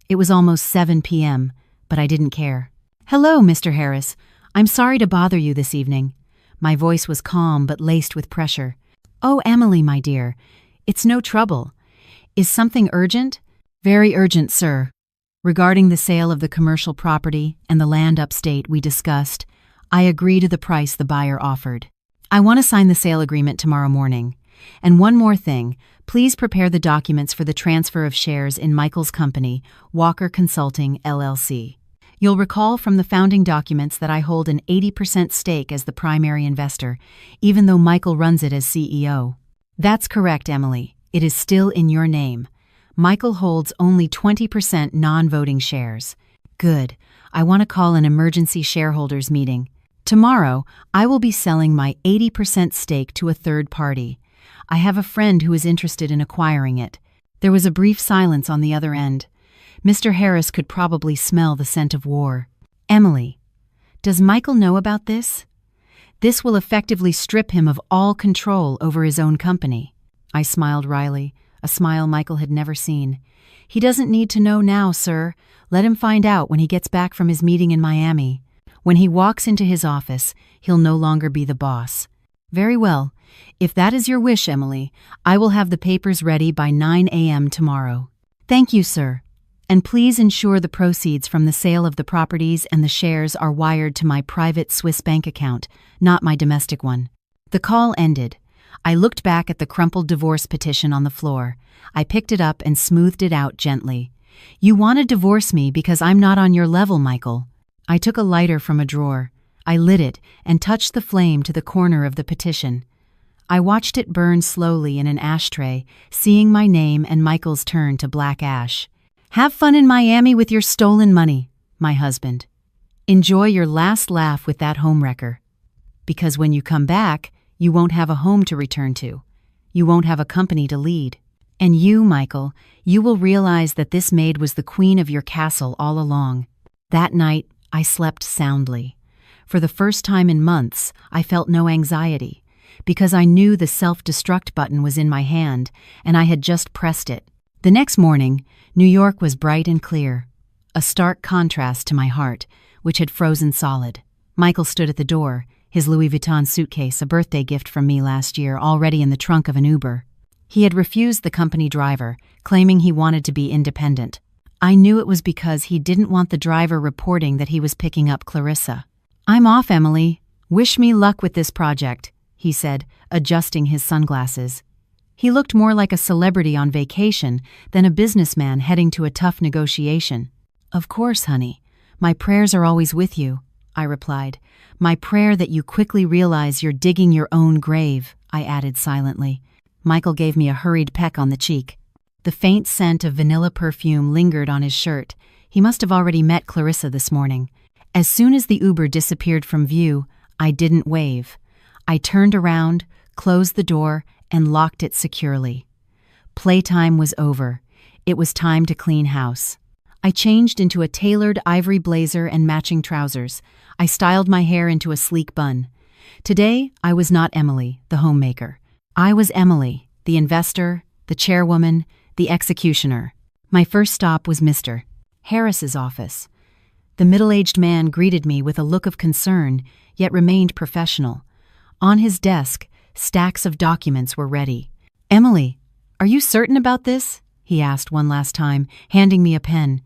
It was almost 7 p.m., but I didn't care. "Hello, Mr. Harris. I'm sorry to bother you this evening." My voice was calm but laced with pressure. "Oh, Emily, my dear. It's no trouble. Is something urgent?" "Very urgent, sir. Regarding the sale of the commercial property and the land upstate we discussed, I agree to the price the buyer offered. I want to sign the sale agreement tomorrow morning. And one more thing, please prepare the documents for the transfer of shares in Michael's company, Walker Consulting, LLC. You'll recall from the founding documents that I hold an 80% stake as the primary investor, even though Michael runs it as CEO. That's correct, Emily. It is still in your name. Michael holds only 20% non-voting shares. Good. I want to call an emergency shareholders meeting. Tomorrow, I will be selling my 80% stake to a third party. I have a friend who is interested in acquiring it. There was a brief silence on the other end. Mr. Harris could probably smell the scent of war. "Emily, does Michael know about this? This will effectively strip him of all control over his own company." I smiled wryly, a smile Michael had never seen. "He doesn't need to know now, sir. Let him find out when he gets back from his meeting in Miami. When he walks into his office, he'll no longer be the boss." "Very well. If that is your wish, Emily, I will have the papers ready by 9 a.m. tomorrow." "Thank you, sir. And please ensure the proceeds from the sale of the properties and the shares are wired to my private Swiss bank account, not my domestic one." The call ended. I looked back at the crumpled divorce petition on the floor. I picked it up and smoothed it out gently. "You want to divorce me because I'm not on your level, Michael." I took a lighter from a drawer. I lit it and touched the flame to the corner of the petition. I watched it burn slowly in an ashtray, seeing my name and Michael's turn to black ash. "Have fun in Miami with your stolen money, my husband. Enjoy your last laugh with that homewrecker. Because when you come back, you won't have a home to return to. You won't have a company to lead. And you, Michael, you will realize that this maid was the queen of your castle all along." That night, I slept soundly. For the first time in months, I felt no anxiety, because I knew the self-destruct button was in my hand, and I had just pressed it. The next morning, New York was bright and clear, a stark contrast to my heart, which had frozen solid. Michael stood at the door, his Louis Vuitton suitcase, a birthday gift from me last year, already in the trunk of an Uber. He had refused the company driver, claiming he wanted to be independent. I knew it was because he didn't want the driver reporting that he was picking up Clarissa. "I'm off, Emily. Wish me luck with this project," he said, adjusting his sunglasses. He looked more like a celebrity on vacation than a businessman heading to a tough negotiation. "Of course, honey. My prayers are always with you," I replied. "My prayer that you quickly realize you're digging your own grave," I added silently. Michael gave me a hurried peck on the cheek. The faint scent of vanilla perfume lingered on his shirt. He must have already met Clarissa this morning. As soon as the Uber disappeared from view, I didn't wave. I turned around, closed the door, and locked it securely. Playtime was over. It was time to clean house. I changed into a tailored ivory blazer and matching trousers. I styled my hair into a sleek bun. Today, I was not Emily, the homemaker. I was Emily, the investor, the chairwoman, the executioner. My first stop was Mr. Harris's office. The middle-aged man greeted me with a look of concern, yet remained professional. On his desk, Stacks of documents were ready. "Emily, are you certain about this?" he asked one last time, handing me a pen.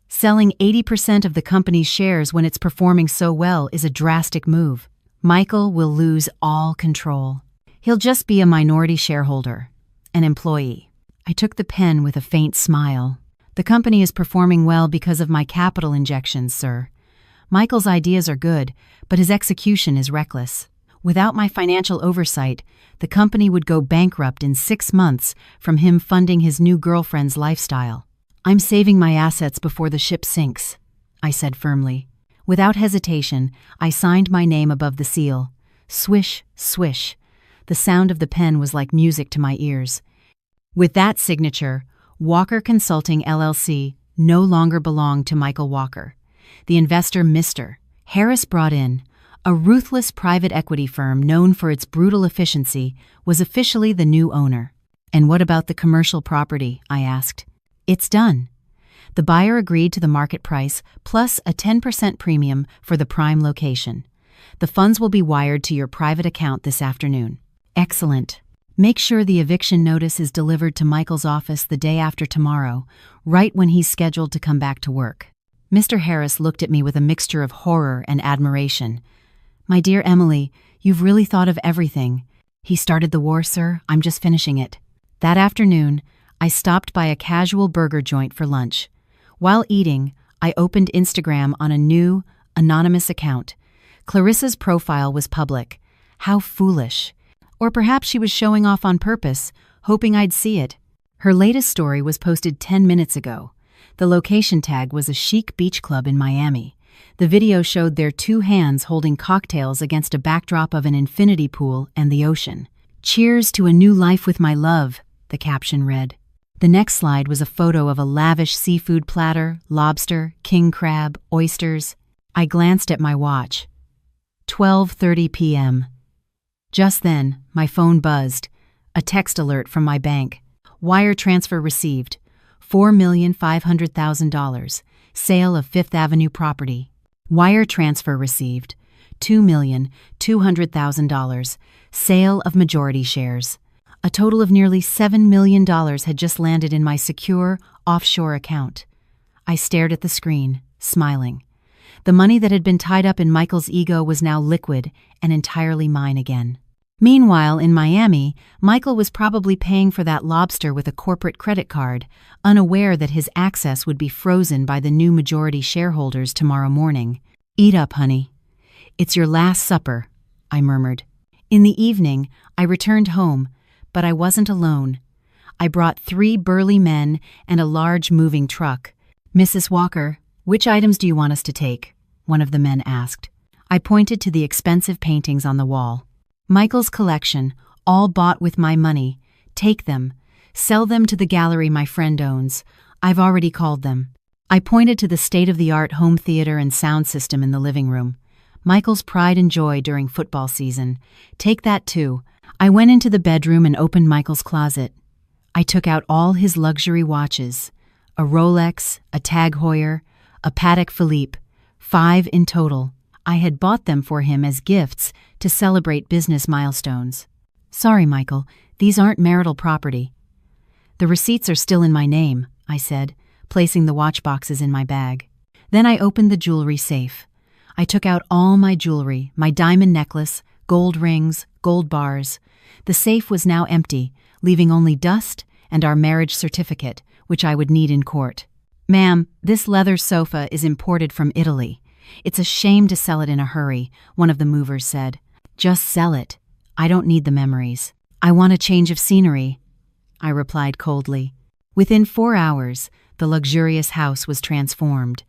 "Selling 80% of the company's shares when it's performing so well is a drastic move. Michael will lose all control. He'll just be a minority shareholder, an employee." I took the pen with a faint smile. "The company is performing well because of my capital injections, sir. Michael's ideas are good, but his execution is reckless. Without my financial oversight, the company would go bankrupt in 6 months from him funding his new girlfriend's lifestyle. I'm saving my assets before the ship sinks," I said firmly. Without hesitation, I signed my name above the seal. Swish, swish. The sound of the pen was like music to my ears. With that signature, Walker Consulting LLC no longer belonged to Michael Walker. The investor, Mr. Harris, brought in, a ruthless private equity firm known for its brutal efficiency, was officially the new owner. "And what about the commercial property?" I asked. "It's done." The buyer agreed to the market price plus a 10% premium for the prime location. "The funds will be wired to your private account this afternoon." "Excellent. Make sure the eviction notice is delivered to Michael's office the day after tomorrow, right when he's scheduled to come back to work." Mr. Harris looked at me with a mixture of horror and admiration. "My dear Emily, you've really thought of everything. He started the war, sir. I'm just finishing it." That afternoon, I stopped by a casual burger joint for lunch. While eating, I opened Instagram on a new, anonymous account. Clarissa's profile was public. How foolish. Or perhaps she was showing off on purpose, hoping I'd see it. Her latest story was posted 10 minutes ago. The location tag was a chic beach club in Miami. The video showed their 2 hands holding cocktails against a backdrop of an infinity pool and the ocean. "Cheers to a new life with my love," the caption read. The next slide was a photo of a lavish seafood platter, lobster, king crab, oysters. I glanced at my watch. 12:30 p.m. Just then, my phone buzzed. A text alert from my bank. "Wire transfer received. $4,500,000. Sale of Fifth Avenue property." Wire transfer received. $2,200,000. Sale of majority shares. A total of nearly $7 million had just landed in my secure, offshore account. I stared at the screen, smiling. The money that had been tied up in Michael's ego was now liquid and entirely mine again. Meanwhile, in Miami, Michael was probably paying for that lobster with a corporate credit card, unaware that his access would be frozen by the new majority shareholders tomorrow morning. "Eat up, honey. It's your last supper," I murmured. In the evening, I returned home, but I wasn't alone. I brought 3 burly men and a large moving truck. "Mrs. Walker, which items do you want us to take?" one of the men asked. I pointed to the expensive paintings on the wall. "Michael's collection, all bought with my money. Take them. Sell them to the gallery my friend owns. I've already called them." I pointed to the state-of-the-art home theater and sound system in the living room. "Michael's pride and joy during football season. Take that too." I went into the bedroom and opened Michael's closet. I took out all his luxury watches. A Rolex, a Tag Heuer, a Patek Philippe. 5 in total. I had bought them for him as gifts to celebrate business milestones. "Sorry, Michael, these aren't marital property." "The receipts are still in my name," I said, placing the watch boxes in my bag. Then I opened the jewelry safe. I took out all my jewelry, my diamond necklace, gold rings, gold bars. The safe was now empty, leaving only dust and our marriage certificate, which I would need in court. "Ma'am, this leather sofa is imported from Italy. It's a shame to sell it in a hurry," one of the movers said. "Just sell it. I don't need the memories. I want a change of scenery," I replied coldly. Within 4 hours, the luxurious house was transformed.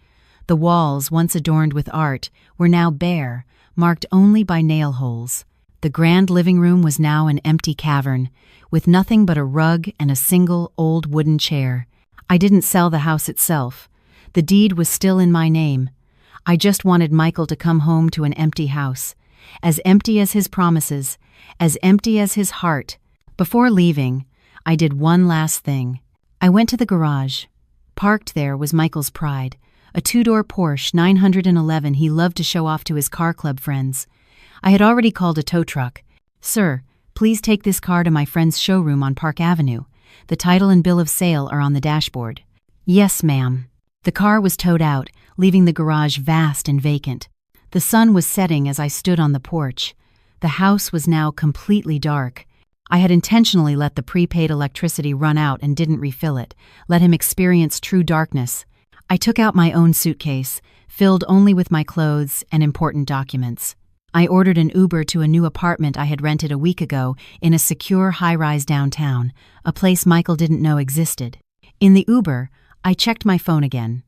The walls, once adorned with art, were now bare, marked only by nail holes. The grand living room was now an empty cavern, with nothing but a rug and a single old wooden chair. I didn't sell the house itself. The deed was still in my name. I just wanted Michael to come home to an empty house, as empty as his promises, as empty as his heart. Before leaving, I did one last thing. I went to the garage. Parked there was Michael's pride, a 2-door Porsche 911 he loved to show off to his car club friends. I had already called a tow truck. "Sir, Please take this car to my friend's showroom on Park Avenue. The title and bill of sale are on the dashboard." "Yes, ma'am." The car was towed out, leaving the garage vast and vacant. The sun was setting as I stood on the porch. The house was now completely dark. I had intentionally let the prepaid electricity run out and didn't refill it, let him experience true darkness. I took out my own suitcase, filled only with my clothes and important documents. I ordered an Uber to a new apartment I had rented a week ago in a secure high-rise downtown, a place Michael didn't know existed. In the Uber, I checked my phone again.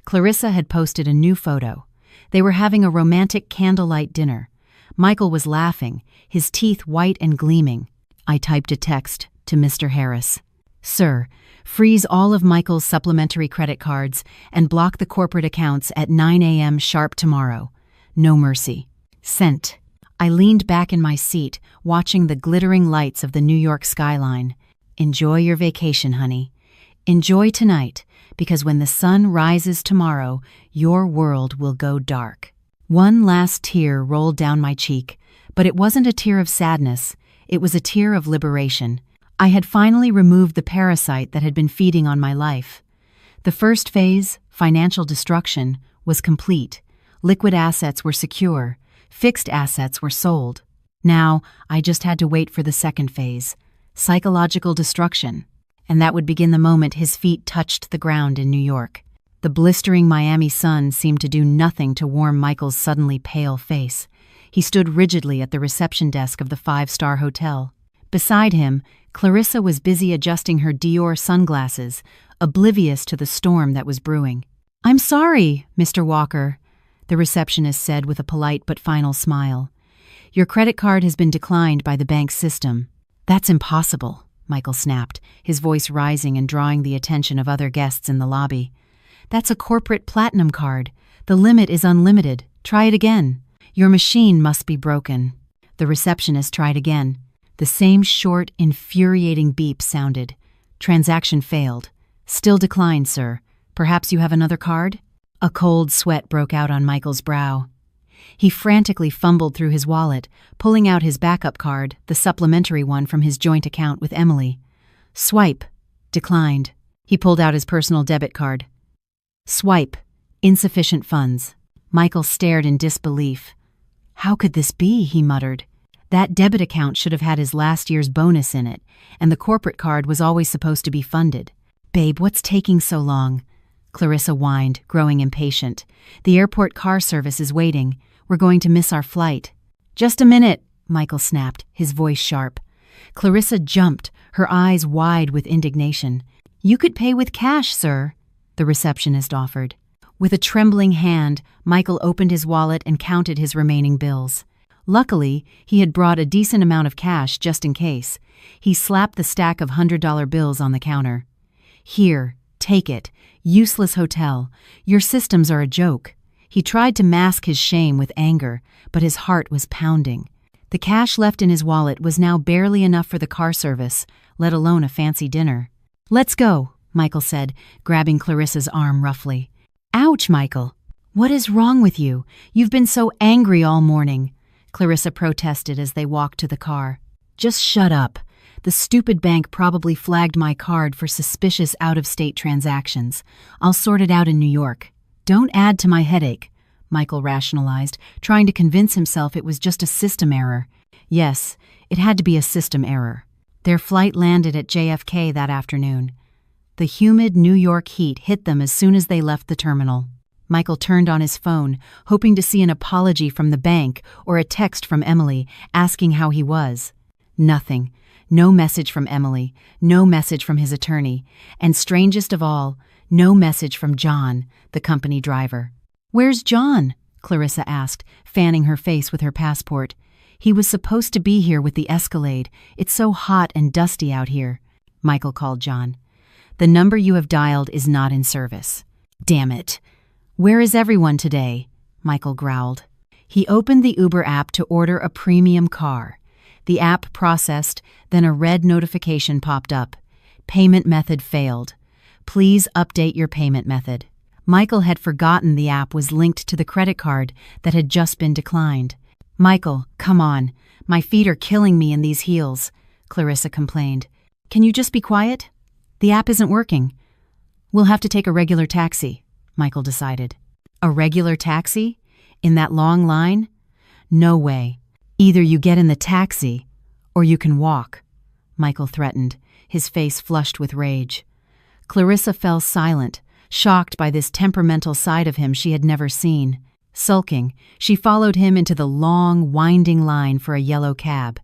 Clarissa had posted a new photo. They were having a romantic candlelight dinner. Michael was laughing, his teeth white and gleaming. I typed a text to Mr. Harris. "Sir, freeze all of Michael's supplementary credit cards and block the corporate accounts at 9 a.m. sharp tomorrow. No mercy." Sent. I leaned back in my seat, watching the glittering lights of the New York skyline. "Enjoy your vacation, honey. Enjoy tonight, because when the sun rises tomorrow, your world will go dark." One last tear rolled down my cheek, but it wasn't a tear of sadness. It was a tear of liberation. I had finally removed the parasite that had been feeding on my life. The first phase, financial destruction, was complete. Liquid assets were secure. Fixed assets were sold. Now, I just had to wait for the second phase, psychological destruction. And that would begin the moment his feet touched the ground in New York. The blistering Miami sun seemed to do nothing to warm Michael's suddenly pale face. He stood rigidly at the reception desk of the five-star hotel. Beside him, Clarissa was busy adjusting her Dior sunglasses, oblivious to the storm that was brewing. "I'm sorry, Mr. Walker," the receptionist said with a polite but final smile. "Your credit card has been declined by the bank's system." "That's impossible," Michael snapped, his voice rising and drawing the attention of other guests in the lobby. "That's a corporate platinum card. The limit is unlimited. Try it again." "Your machine must be broken." The receptionist tried again. The same short, infuriating beep sounded. "Transaction failed. Still declined, sir. Perhaps you have another card?" A cold sweat broke out on Michael's brow. He frantically fumbled through his wallet, pulling out his backup card, the supplementary one from his joint account with Emily. "Swipe. Declined." He pulled out his personal debit card. "Swipe. Insufficient funds." Michael stared in disbelief. "How could this be?" he muttered. That debit account should have had his last year's bonus in it, and the corporate card was always supposed to be funded. "Babe, what's taking so long?" Clarissa whined, growing impatient. "The airport car service is waiting. We're going to miss our flight." "Just a minute," Michael snapped, his voice sharp. Clarissa jumped, her eyes wide with indignation. "You could pay with cash, sir," the receptionist offered. With a trembling hand, Michael opened his wallet and counted his remaining bills. Luckily, he had brought a decent amount of cash just in case. He slapped the stack of $100 bills on the counter. "Here, take it. Useless hotel. Your systems are a joke." He tried to mask his shame with anger, but his heart was pounding. The cash left in his wallet was now barely enough for the car service, let alone a fancy dinner. "Let's go," Michael said, grabbing Clarissa's arm roughly. "Ouch, Michael. What is wrong with you? You've been so angry all morning," Clarissa protested as they walked to the car. "Just shut up. The stupid bank probably flagged my card for suspicious out-of-state transactions. I'll sort it out in New York." "Don't add to my headache," Michael rationalized, trying to convince himself it was just a system error. Yes, it had to be a system error. Their flight landed at JFK that afternoon. The humid New York heat hit them as soon as they left the terminal. Michael turned on his phone, hoping to see an apology from the bank or a text from Emily asking how he was. Nothing. No message from Emily, no message from his attorney, and strangest of all, no message from John, the company driver. "Where's John?" Clarissa asked, fanning her face with her passport. "He was supposed to be here with the Escalade. It's so hot and dusty out here." Michael called John. "The number you have dialed is not in service." "Damn it. Where is everyone today?" Michael growled. He opened the Uber app to order a premium car. The app processed, then a red notification popped up. Payment method failed. Please update your payment method. Michael had forgotten the app was linked to the credit card that had just been declined. Michael, come on. My feet are killing me in these heels, Clarissa complained. Can you just be quiet? The app isn't working. We'll have to take a regular taxi, Michael decided. A regular taxi? In that long line? No way. Either you get in the taxi, or you can walk, Michael threatened, his face flushed with rage. Clarissa fell silent, shocked by this temperamental side of him she had never seen. Sulking, she followed him into the long, winding line for a yellow cab.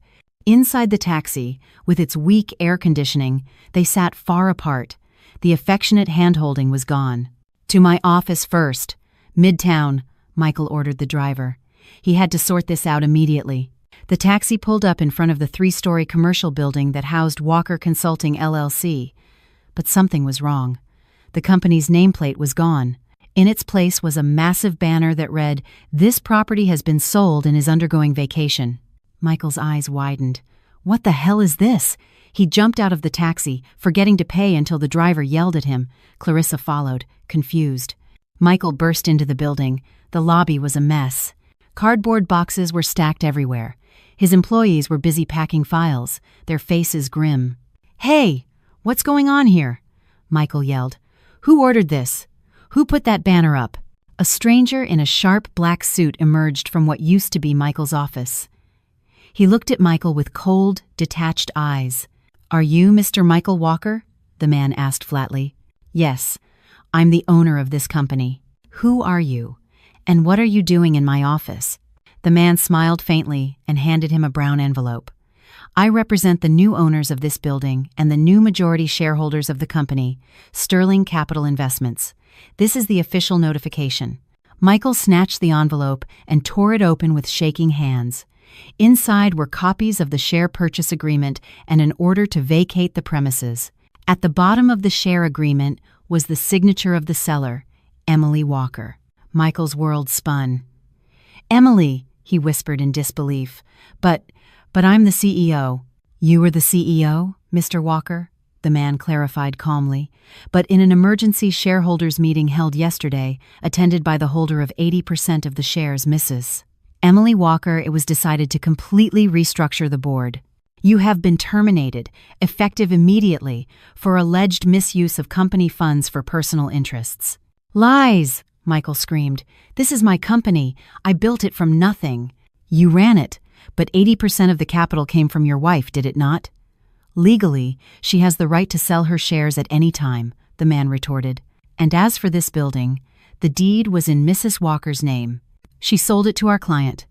Inside the taxi, with its weak air conditioning, they sat far apart. The affectionate hand-holding was gone. To my office first. Midtown, Michael ordered the driver. He had to sort this out immediately. The taxi pulled up in front of the 3-story commercial building that housed Walker Consulting LLC. But something was wrong. The company's nameplate was gone. In its place was a massive banner that read, "This property has been sold and is undergoing vacation." Michael's eyes widened. What the hell is this? He jumped out of the taxi, forgetting to pay until the driver yelled at him. Clarissa followed, confused. Michael burst into the building. The lobby was a mess. Cardboard boxes were stacked everywhere. His employees were busy packing files, their faces grim. "Hey, what's going on here?" Michael yelled. "Who ordered this? Who put that banner up?" A stranger in a sharp black suit emerged from what used to be Michael's office. He looked at Michael with cold, detached eyes. "Are you Mr. Michael Walker?" the man asked flatly. "Yes, I'm the owner of this company. Who are you? And what are you doing in my office?" The man smiled faintly and handed him a brown envelope. "I represent the new owners of this building and the new majority shareholders of the company, Sterling Capital Investments. This is the official notification." Michael snatched the envelope and tore it open with shaking hands. Inside were copies of the share purchase agreement and an order to vacate the premises. At the bottom of the share agreement was the signature of the seller, Emily Walker. Michael's world spun. "Emily," he whispered in disbelief, But I'm the CEO." "You are the CEO, Mr. Walker?" the man clarified calmly. "But in an emergency shareholders meeting held yesterday, attended by the holder of 80% of the shares, Mrs. Emily Walker, it was decided to completely restructure the board. You have been terminated, effective immediately, for alleged misuse of company funds for personal interests." "Lies!" Michael screamed. "This is my company. I built it from nothing." "You ran it, but 80% of the capital came from your wife, did it not?" "Legally, she has the right to sell her shares at any time," the man retorted. "And as for this building, the deed was in Mrs. Walker's name. She sold it to our client.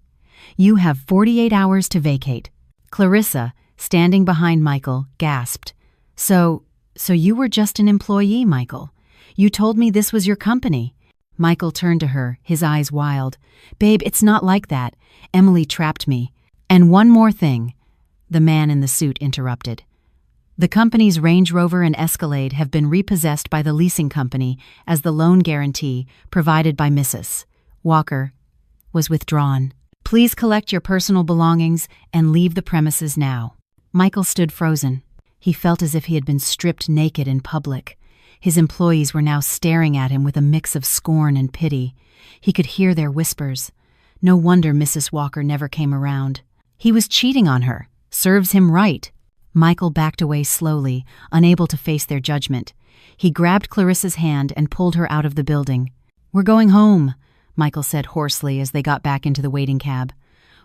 You have 48 hours to vacate." Clarissa, standing behind Michael, gasped. So you were just an employee, Michael. You told me this was your company." Michael turned to her, his eyes wild. "Babe, it's not like that. Emily trapped me. And one more thing," the man in the suit interrupted. "The company's Range Rover and Escalade have been repossessed by the leasing company as the loan guarantee provided by Mrs. Walker was withdrawn. Please collect your personal belongings and leave the premises now." Michael stood frozen. He felt as if he had been stripped naked in public. His employees were now staring at him with a mix of scorn and pity. He could hear their whispers. No wonder Mrs. Walker never came around. He was cheating on her. Serves him right. Michael backed away slowly, unable to face their judgment. He grabbed Clarissa's hand and pulled her out of the building. "We're going home," Michael said hoarsely as they got back into the waiting cab.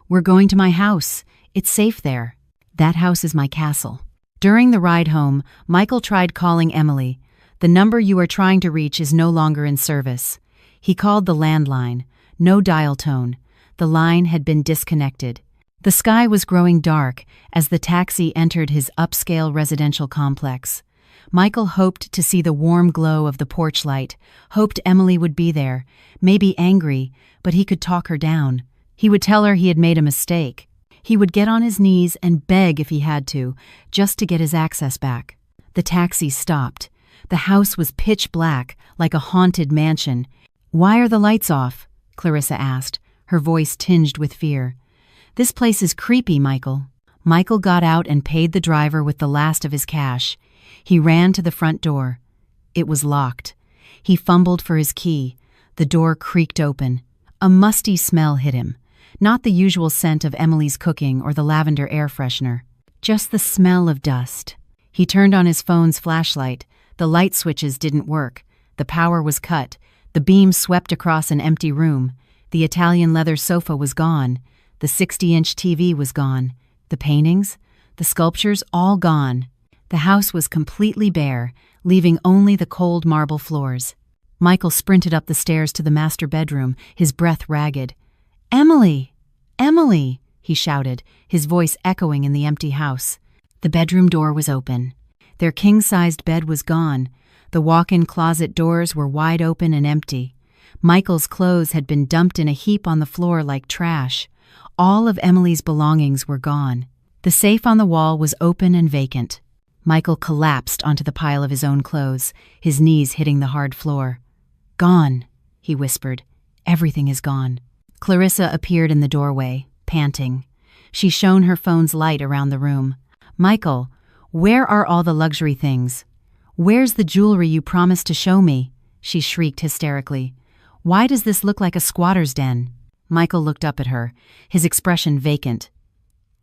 "We're going to my house. It's safe there. That house is my castle." During the ride home, Michael tried calling Emily. "The number you are trying to reach is no longer in service." He called the landline. No dial tone. The line had been disconnected. The sky was growing dark as the taxi entered his upscale residential complex. Michael hoped to see the warm glow of the porch light, hoped Emily would be there, maybe angry, but he could talk her down. He would tell her he had made a mistake. He would get on his knees and beg if he had to, just to get his access back. The taxi stopped. The house was pitch black, like a haunted mansion. "Why are the lights off?" Clarissa asked, her voice tinged with fear. "This place is creepy, Michael." Michael got out and paid the driver with the last of his cash. He ran to the front door. It was locked. He fumbled for his key. The door creaked open. A musty smell hit him. Not the usual scent of Emily's cooking or the lavender air freshener. Just the smell of dust. He turned on his phone's flashlight. The light switches didn't work. The power was cut. The beam swept across an empty room. The Italian leather sofa was gone. The 60-inch TV was gone. The paintings, the sculptures, all gone. The house was completely bare, leaving only the cold marble floors. Michael sprinted up the stairs to the master bedroom, his breath ragged. "Emily! Emily!" he shouted, his voice echoing in the empty house. The bedroom door was open. Their king-sized bed was gone. The walk-in closet doors were wide open and empty. Michael's clothes had been dumped in a heap on the floor like trash. All of Emily's belongings were gone. The safe on the wall was open and vacant. Michael collapsed onto the pile of his own clothes, his knees hitting the hard floor. "Gone," he whispered. "Everything is gone." Clarissa appeared in the doorway, panting. She shone her phone's light around the room. "Michael, where are all the luxury things? Where's the jewelry you promised to show me?" she shrieked hysterically. "Why does this look like a squatter's den?" Michael looked up at her, his expression vacant.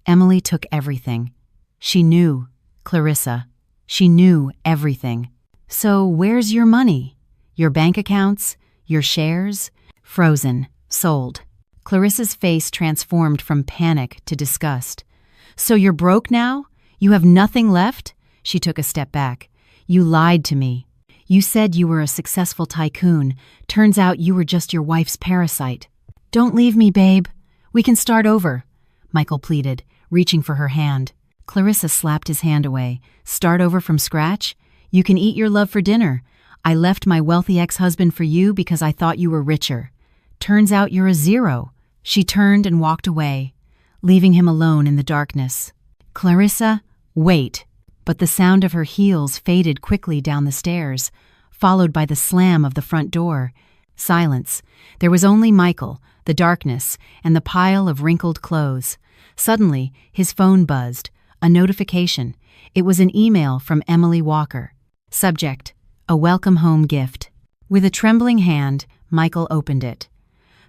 Emily took everything. She knew, Clarissa. She knew everything. "So where's your money? Your bank accounts? Your shares?" "Frozen. Sold." Clarissa's face transformed from panic to disgust. "So you're broke now? You have nothing left?" She took a step back. "You lied to me. You said you were a successful tycoon. Turns out you were just your wife's parasite." "Don't leave me, babe. We can start over," Michael pleaded, reaching for her hand. Clarissa slapped his hand away. "Start over from scratch? You can eat your love for dinner. I left my wealthy ex-husband for you because I thought you were richer. Turns out you're a zero." She turned and walked away, leaving him alone in the darkness. "Clarissa, wait." But the sound of her heels faded quickly down the stairs, followed by the slam of the front door. Silence. There was only Michael, the darkness, and the pile of wrinkled clothes. Suddenly, his phone buzzed. A notification. It was an email from Emily Walker. Subject: a welcome home gift. With a trembling hand, Michael opened it.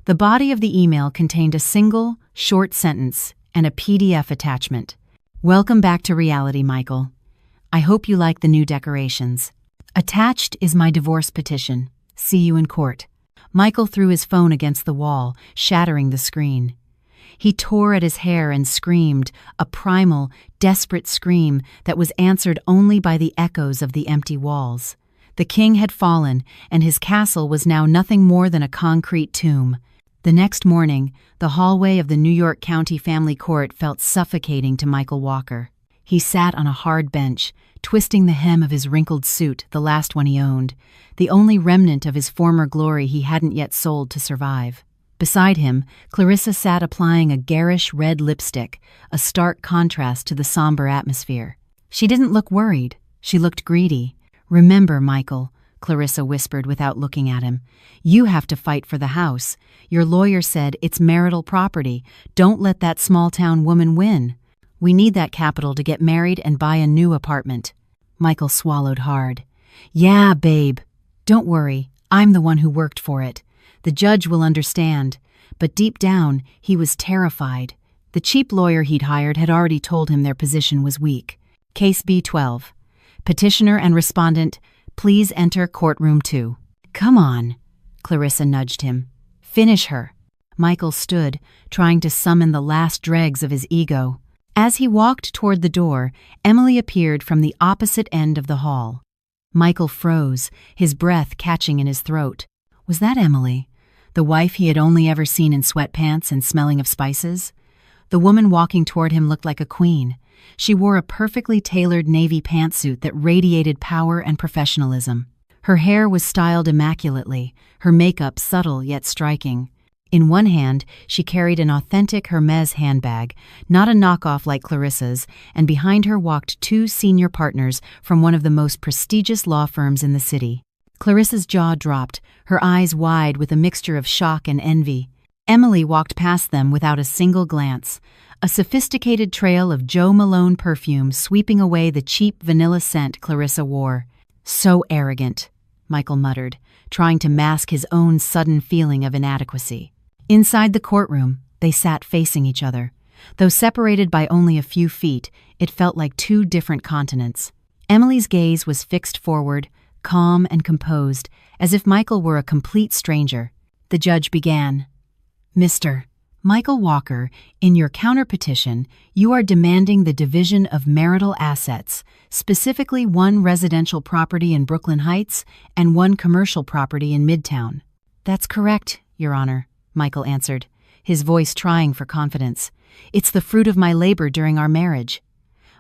The body of the email contained a single, short sentence and a PDF attachment. "Welcome back to reality, Michael. I hope you like the new decorations. Attached is my divorce petition. See you in court." Michael threw his phone against the wall, shattering the screen. He tore at his hair and screamed, a primal, desperate scream that was answered only by the echoes of the empty walls. The king had fallen, and his castle was now nothing more than a concrete tomb. The next morning, the hallway of the New York County Family Court felt suffocating to Michael Walker. He sat on a hard bench, twisting the hem of his wrinkled suit, the last one he owned, the only remnant of his former glory he hadn't yet sold to survive. Beside him, Clarissa sat applying a garish red lipstick, a stark contrast to the somber atmosphere. She didn't look worried. She looked greedy. "Remember, Michael," Clarissa whispered without looking at him, "you have to fight for the house. Your lawyer said it's marital property. Don't let that small-town woman win. We need that capital to get married and buy a new apartment." Michael swallowed hard. "Yeah, babe. Don't worry. I'm the one who worked for it. The judge will understand." But deep down, he was terrified. The cheap lawyer he'd hired had already told him their position was weak. Case B12. Petitioner and respondent, please enter courtroom 2. "Come on," Clarissa nudged him. "Finish her." Michael stood, trying to summon the last dregs of his ego. As he walked toward the door, Emily appeared from the opposite end of the hall. Michael froze, his breath catching in his throat. Was that Emily? The wife he had only ever seen in sweatpants and smelling of spices? The woman walking toward him looked like a queen. She wore a perfectly tailored navy pantsuit that radiated power and professionalism. Her hair was styled immaculately, her makeup subtle yet striking. In one hand, she carried an authentic Hermes handbag, not a knockoff like Clarissa's, and behind her walked 2 senior partners from one of the most prestigious law firms in the city. Clarissa's jaw dropped, her eyes wide with a mixture of shock and envy. Emily walked past them without a single glance, a sophisticated trail of Jo Malone perfume sweeping away the cheap vanilla scent Clarissa wore. "So arrogant," Michael muttered, trying to mask his own sudden feeling of inadequacy. Inside the courtroom, They sat facing each other. Though separated by only a few feet, it felt like two different continents. Emily's gaze was fixed forward, calm and composed, as if Michael were a complete stranger. The judge began. Mr. Michael Walker, in your counterpetition, you are demanding the division of marital assets, specifically one residential property in Brooklyn Heights and one commercial property in Midtown. That's correct, Your Honor, Michael answered, his voice trying for confidence. It's the fruit of my labor during our marriage.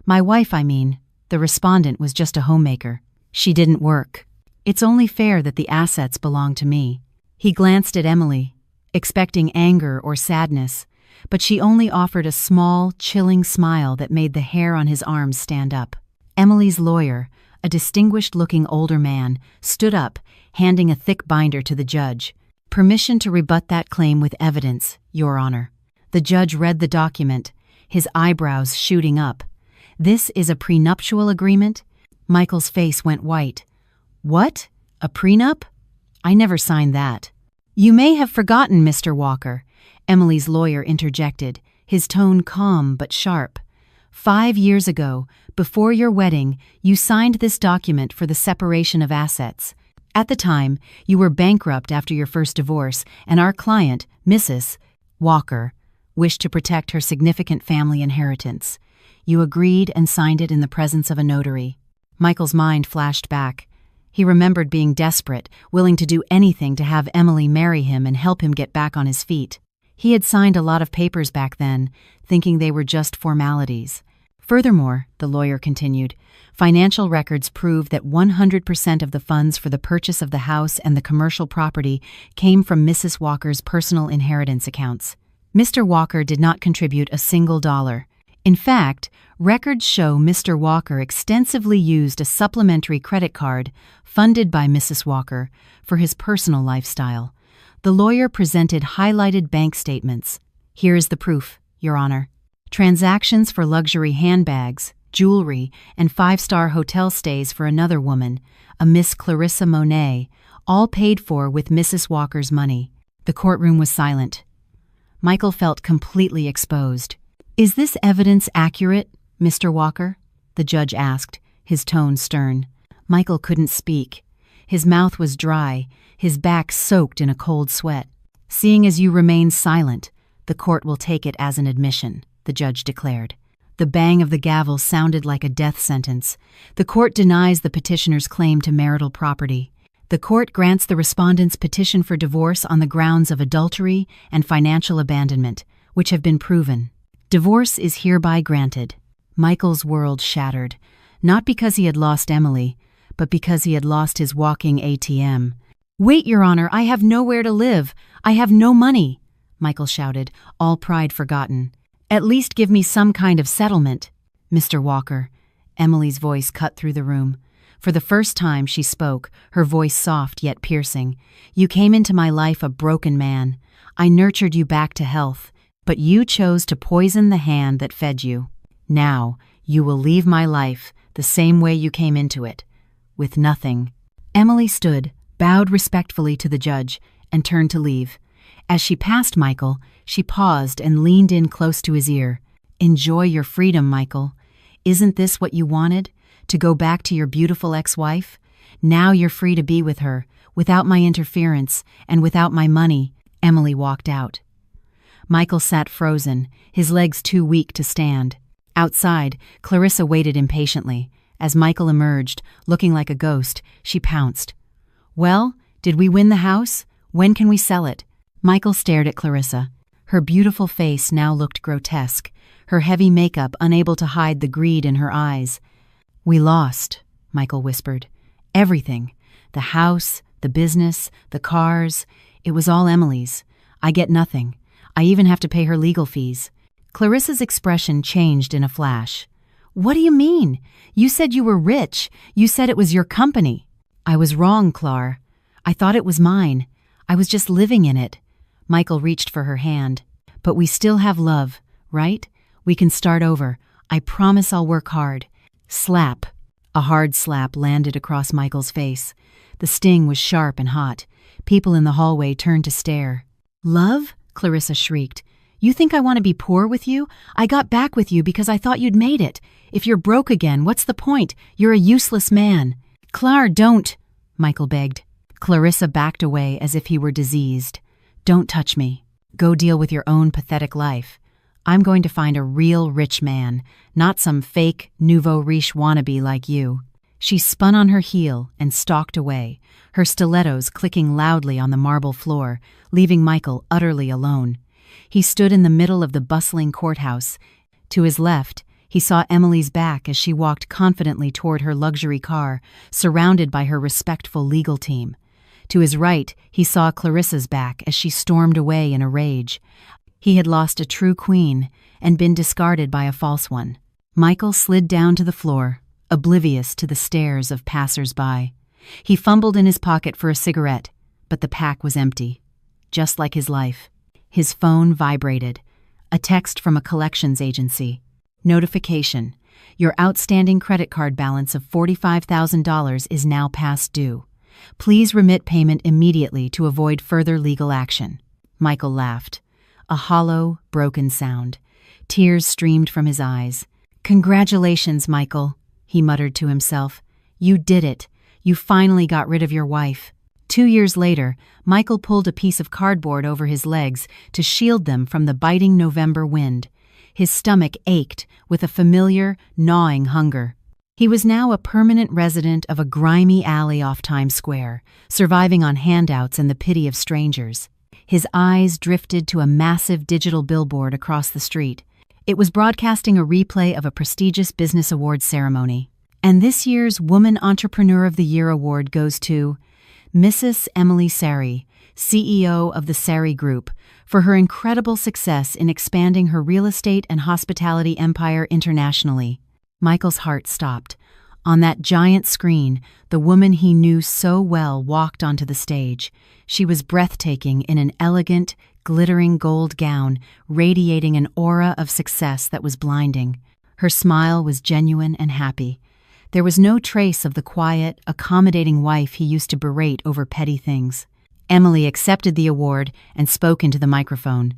My wife, the respondent, was just a homemaker. She didn't work. It's only fair that the assets belong to me. He glanced at Emily, expecting anger or sadness, but she only offered a small, chilling smile that made the hair on his arms stand up. Emily's lawyer, a distinguished-looking older man, stood up, handing a thick binder to the judge. Permission to rebut that claim with evidence, Your Honor. The judge read the document, his eyebrows shooting up. This is a prenuptial agreement? Michael's face went white. What? A prenup? I never signed that. You may have forgotten, Mr. Walker, Emily's lawyer interjected, his tone calm but sharp. 5 years ago, before your wedding, you signed this document for the separation of assets. At the time, you were bankrupt after your first divorce, and our client, Mrs. Walker, wished to protect her significant family inheritance. You agreed and signed it in the presence of a notary. Michael's mind flashed back. He remembered being desperate, willing to do anything to have Emily marry him and help him get back on his feet. He had signed a lot of papers back then, thinking they were just formalities. Furthermore, the lawyer continued, financial records prove that 100% of the funds for the purchase of the house and the commercial property came from Mrs. Walker's personal inheritance accounts. Mr. Walker did not contribute a single dollar. In fact, records show Mr. Walker extensively used a supplementary credit card funded by Mrs. Walker for his personal lifestyle. The lawyer presented highlighted bank statements. Here is the proof, Your Honor. Transactions for luxury handbags, jewelry, and 5-star hotel stays for another woman, a Miss Clarissa Monet, all paid for with Mrs. Walker's money. The courtroom was silent. Michael felt completely exposed. Is this evidence accurate, Mr. Walker? The judge asked, his tone stern. Michael couldn't speak. His mouth was dry, his back soaked in a cold sweat. Seeing as you remain silent, the court will take it as an admission, the judge declared. The bang of the gavel sounded like a death sentence. The court denies the petitioner's claim to marital property. The court grants the respondent's petition for divorce on the grounds of adultery and financial abandonment, which have been proven. Divorce is hereby granted. Michael's world shattered, not because he had lost Emily, but because he had lost his walking ATM. Wait, Your Honor, I have nowhere to live. I have no money, Michael shouted, all pride forgotten. At least give me some kind of settlement. Mr. Walker, Emily's voice cut through the room. For the first time she spoke, her voice soft yet piercing. You came into my life a broken man. I nurtured you back to health, but you chose to poison the hand that fed you. Now, you will leave my life the same way you came into it, with nothing. Emily stood, bowed respectfully to the judge, and turned to leave. As she passed Michael, she paused and leaned in close to his ear. Enjoy your freedom, Michael. Isn't this what you wanted? To go back to your beautiful ex-wife? Now you're free to be with her, without my interference and without my money. Emily walked out. Michael sat frozen, his legs too weak to stand. Outside, Clarissa waited impatiently. As Michael emerged, looking like a ghost, she pounced. Well, did we win the house? When can we sell it? Michael stared at Clarissa. Her beautiful face now looked grotesque, her heavy makeup unable to hide the greed in her eyes. We lost, Michael whispered. Everything. The house, the business, the cars. It was all Emily's. I get nothing. I even have to pay her legal fees. Clarissa's expression changed in a flash. What do you mean? You said you were rich. You said it was your company. I was wrong, Clar. I thought it was mine. I was just living in it. Michael reached for her hand. But we still have love, right? We can start over. I promise I'll work hard. Slap. A hard slap landed across Michael's face. The sting was sharp and hot. People in the hallway turned to stare. Love? Clarissa shrieked. You think I want to be poor with you? I got back with you because I thought you'd made it. If you're broke again, what's the point? You're a useless man. Clar, don't, Michael begged. Clarissa backed away as if he were diseased. Don't touch me. Go deal with your own pathetic life. I'm going to find a real rich man, not some fake nouveau riche wannabe like you. She spun on her heel and stalked away, her stilettos clicking loudly on the marble floor, leaving Michael utterly alone. He stood in the middle of the bustling courthouse. To his left, he saw Emily's back as she walked confidently toward her luxury car, surrounded by her respectful legal team. To his right, he saw Clarissa's back as she stormed away in a rage. He had lost a true queen and been discarded by a false one. Michael slid down to the floor, oblivious to the stares of passers-by. He fumbled in his pocket for a cigarette, but the pack was empty, just like his life. His phone vibrated. A text from a collections agency. Notification: your outstanding credit card balance of $45,000 is now past due. Please remit payment immediately to avoid further legal action. Michael laughed. A hollow, broken sound. Tears streamed from his eyes. Congratulations, Michael, he muttered to himself. You did it. You finally got rid of your wife. 2 years later, Michael pulled a piece of cardboard over his legs to shield them from the biting November wind. His stomach ached with a familiar, gnawing hunger. He was now a permanent resident of a grimy alley off Times Square, surviving on handouts and the pity of strangers. His eyes drifted to a massive digital billboard across the street. It was broadcasting a replay of a prestigious business awards ceremony. And this year's Woman Entrepreneur of the Year award goes to Mrs. Emily Sari, CEO of the Sari Group, for her incredible success in expanding her real estate and hospitality empire internationally. Michael's heart stopped. On that giant screen, the woman he knew so well walked onto the stage. She was breathtaking in an elegant, glittering gold gown, radiating an aura of success that was blinding. Her smile was genuine and happy. There was no trace of the quiet, accommodating wife he used to berate over petty things. Emily accepted the award and spoke into the microphone.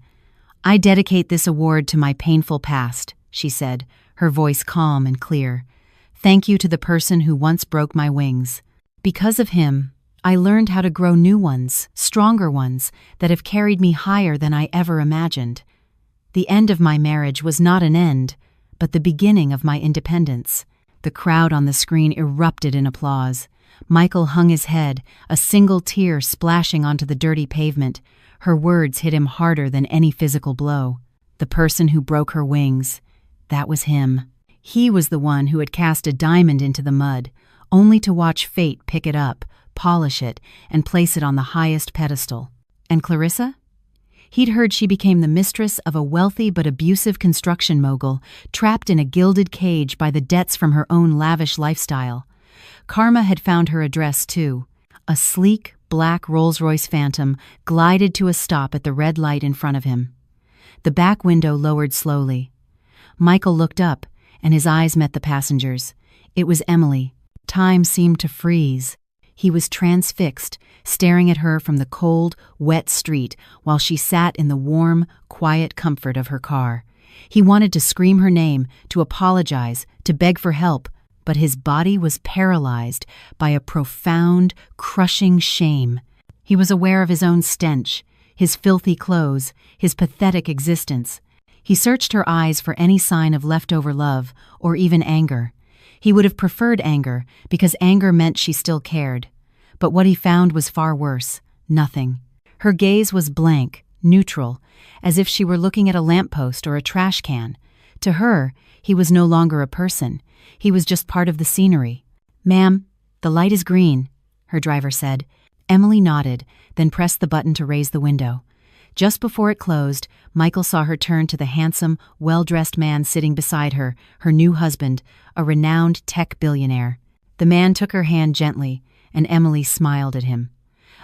I dedicate this award to my painful past, she said, her voice calm and clear. Thank you to the person who once broke my wings. Because of him, I learned how to grow new ones, stronger ones, that have carried me higher than I ever imagined. The end of my marriage was not an end, but the beginning of my independence. The crowd on the screen erupted in applause. Michael hung his head, a single tear splashing onto the dirty pavement. Her words hit him harder than any physical blow. The person who broke her wings. That was him. He was the one who had cast a diamond into the mud, only to watch fate pick it up, polish it, and place it on the highest pedestal. And Clarissa? He'd heard she became the mistress of a wealthy but abusive construction mogul, trapped in a gilded cage by the debts from her own lavish lifestyle. Karma had found her address, too. A sleek, black Rolls-Royce Phantom glided to a stop at the red light in front of him. The back window lowered slowly. Michael looked up, and his eyes met the passenger's. It was Emily. Time seemed to freeze. He was transfixed, staring at her from the cold, wet street while she sat in the warm, quiet comfort of her car. He wanted to scream her name, to apologize, to beg for help, but his body was paralyzed by a profound, crushing shame. He was aware of his own stench, his filthy clothes, his pathetic existence. He searched her eyes for any sign of leftover love, or even anger. He would have preferred anger, because anger meant she still cared. But what he found was far worse. Nothing. Her gaze was blank, neutral, as if she were looking at a lamppost or a trash can. To her, he was no longer a person. He was just part of the scenery. Ma'am, the light is green, her driver said. Emily nodded, then pressed the button to raise the window. Just before it closed, Michael saw her turn to the handsome, well-dressed man sitting beside her, her new husband, a renowned tech billionaire. The man took her hand gently, and Emily smiled at him.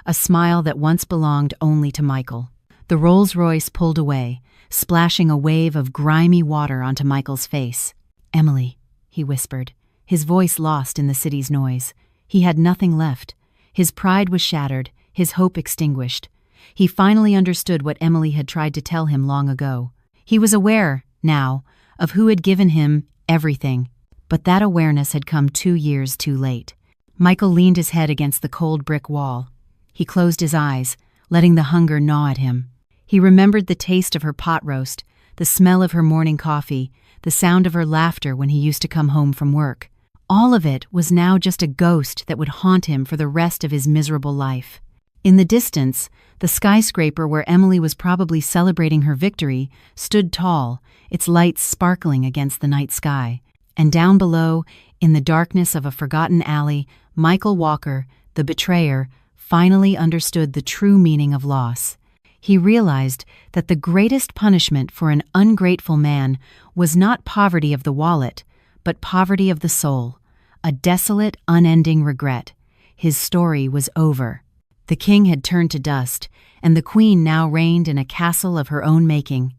A smile that once belonged only to Michael. The Rolls-Royce pulled away, splashing a wave of grimy water onto Michael's face. Emily, he whispered, his voice lost in the city's noise. He had nothing left. His pride was shattered, his hope extinguished. He finally understood what Emily had tried to tell him long ago. He was aware, now, of who had given him everything. But that awareness had come 2 years too late. Michael leaned his head against the cold brick wall. He closed his eyes, letting the hunger gnaw at him. He remembered the taste of her pot roast, the smell of her morning coffee, the sound of her laughter when he used to come home from work. All of it was now just a ghost that would haunt him for the rest of his miserable life. In the distance, the skyscraper where Emily was probably celebrating her victory stood tall, its lights sparkling against the night sky. And down below, in the darkness of a forgotten alley, Michael Walker, the betrayer, finally understood the true meaning of loss. He realized that the greatest punishment for an ungrateful man was not poverty of the wallet, but poverty of the soul, a desolate, unending regret. His story was over. The king had turned to dust, and the queen now reigned in a castle of her own making.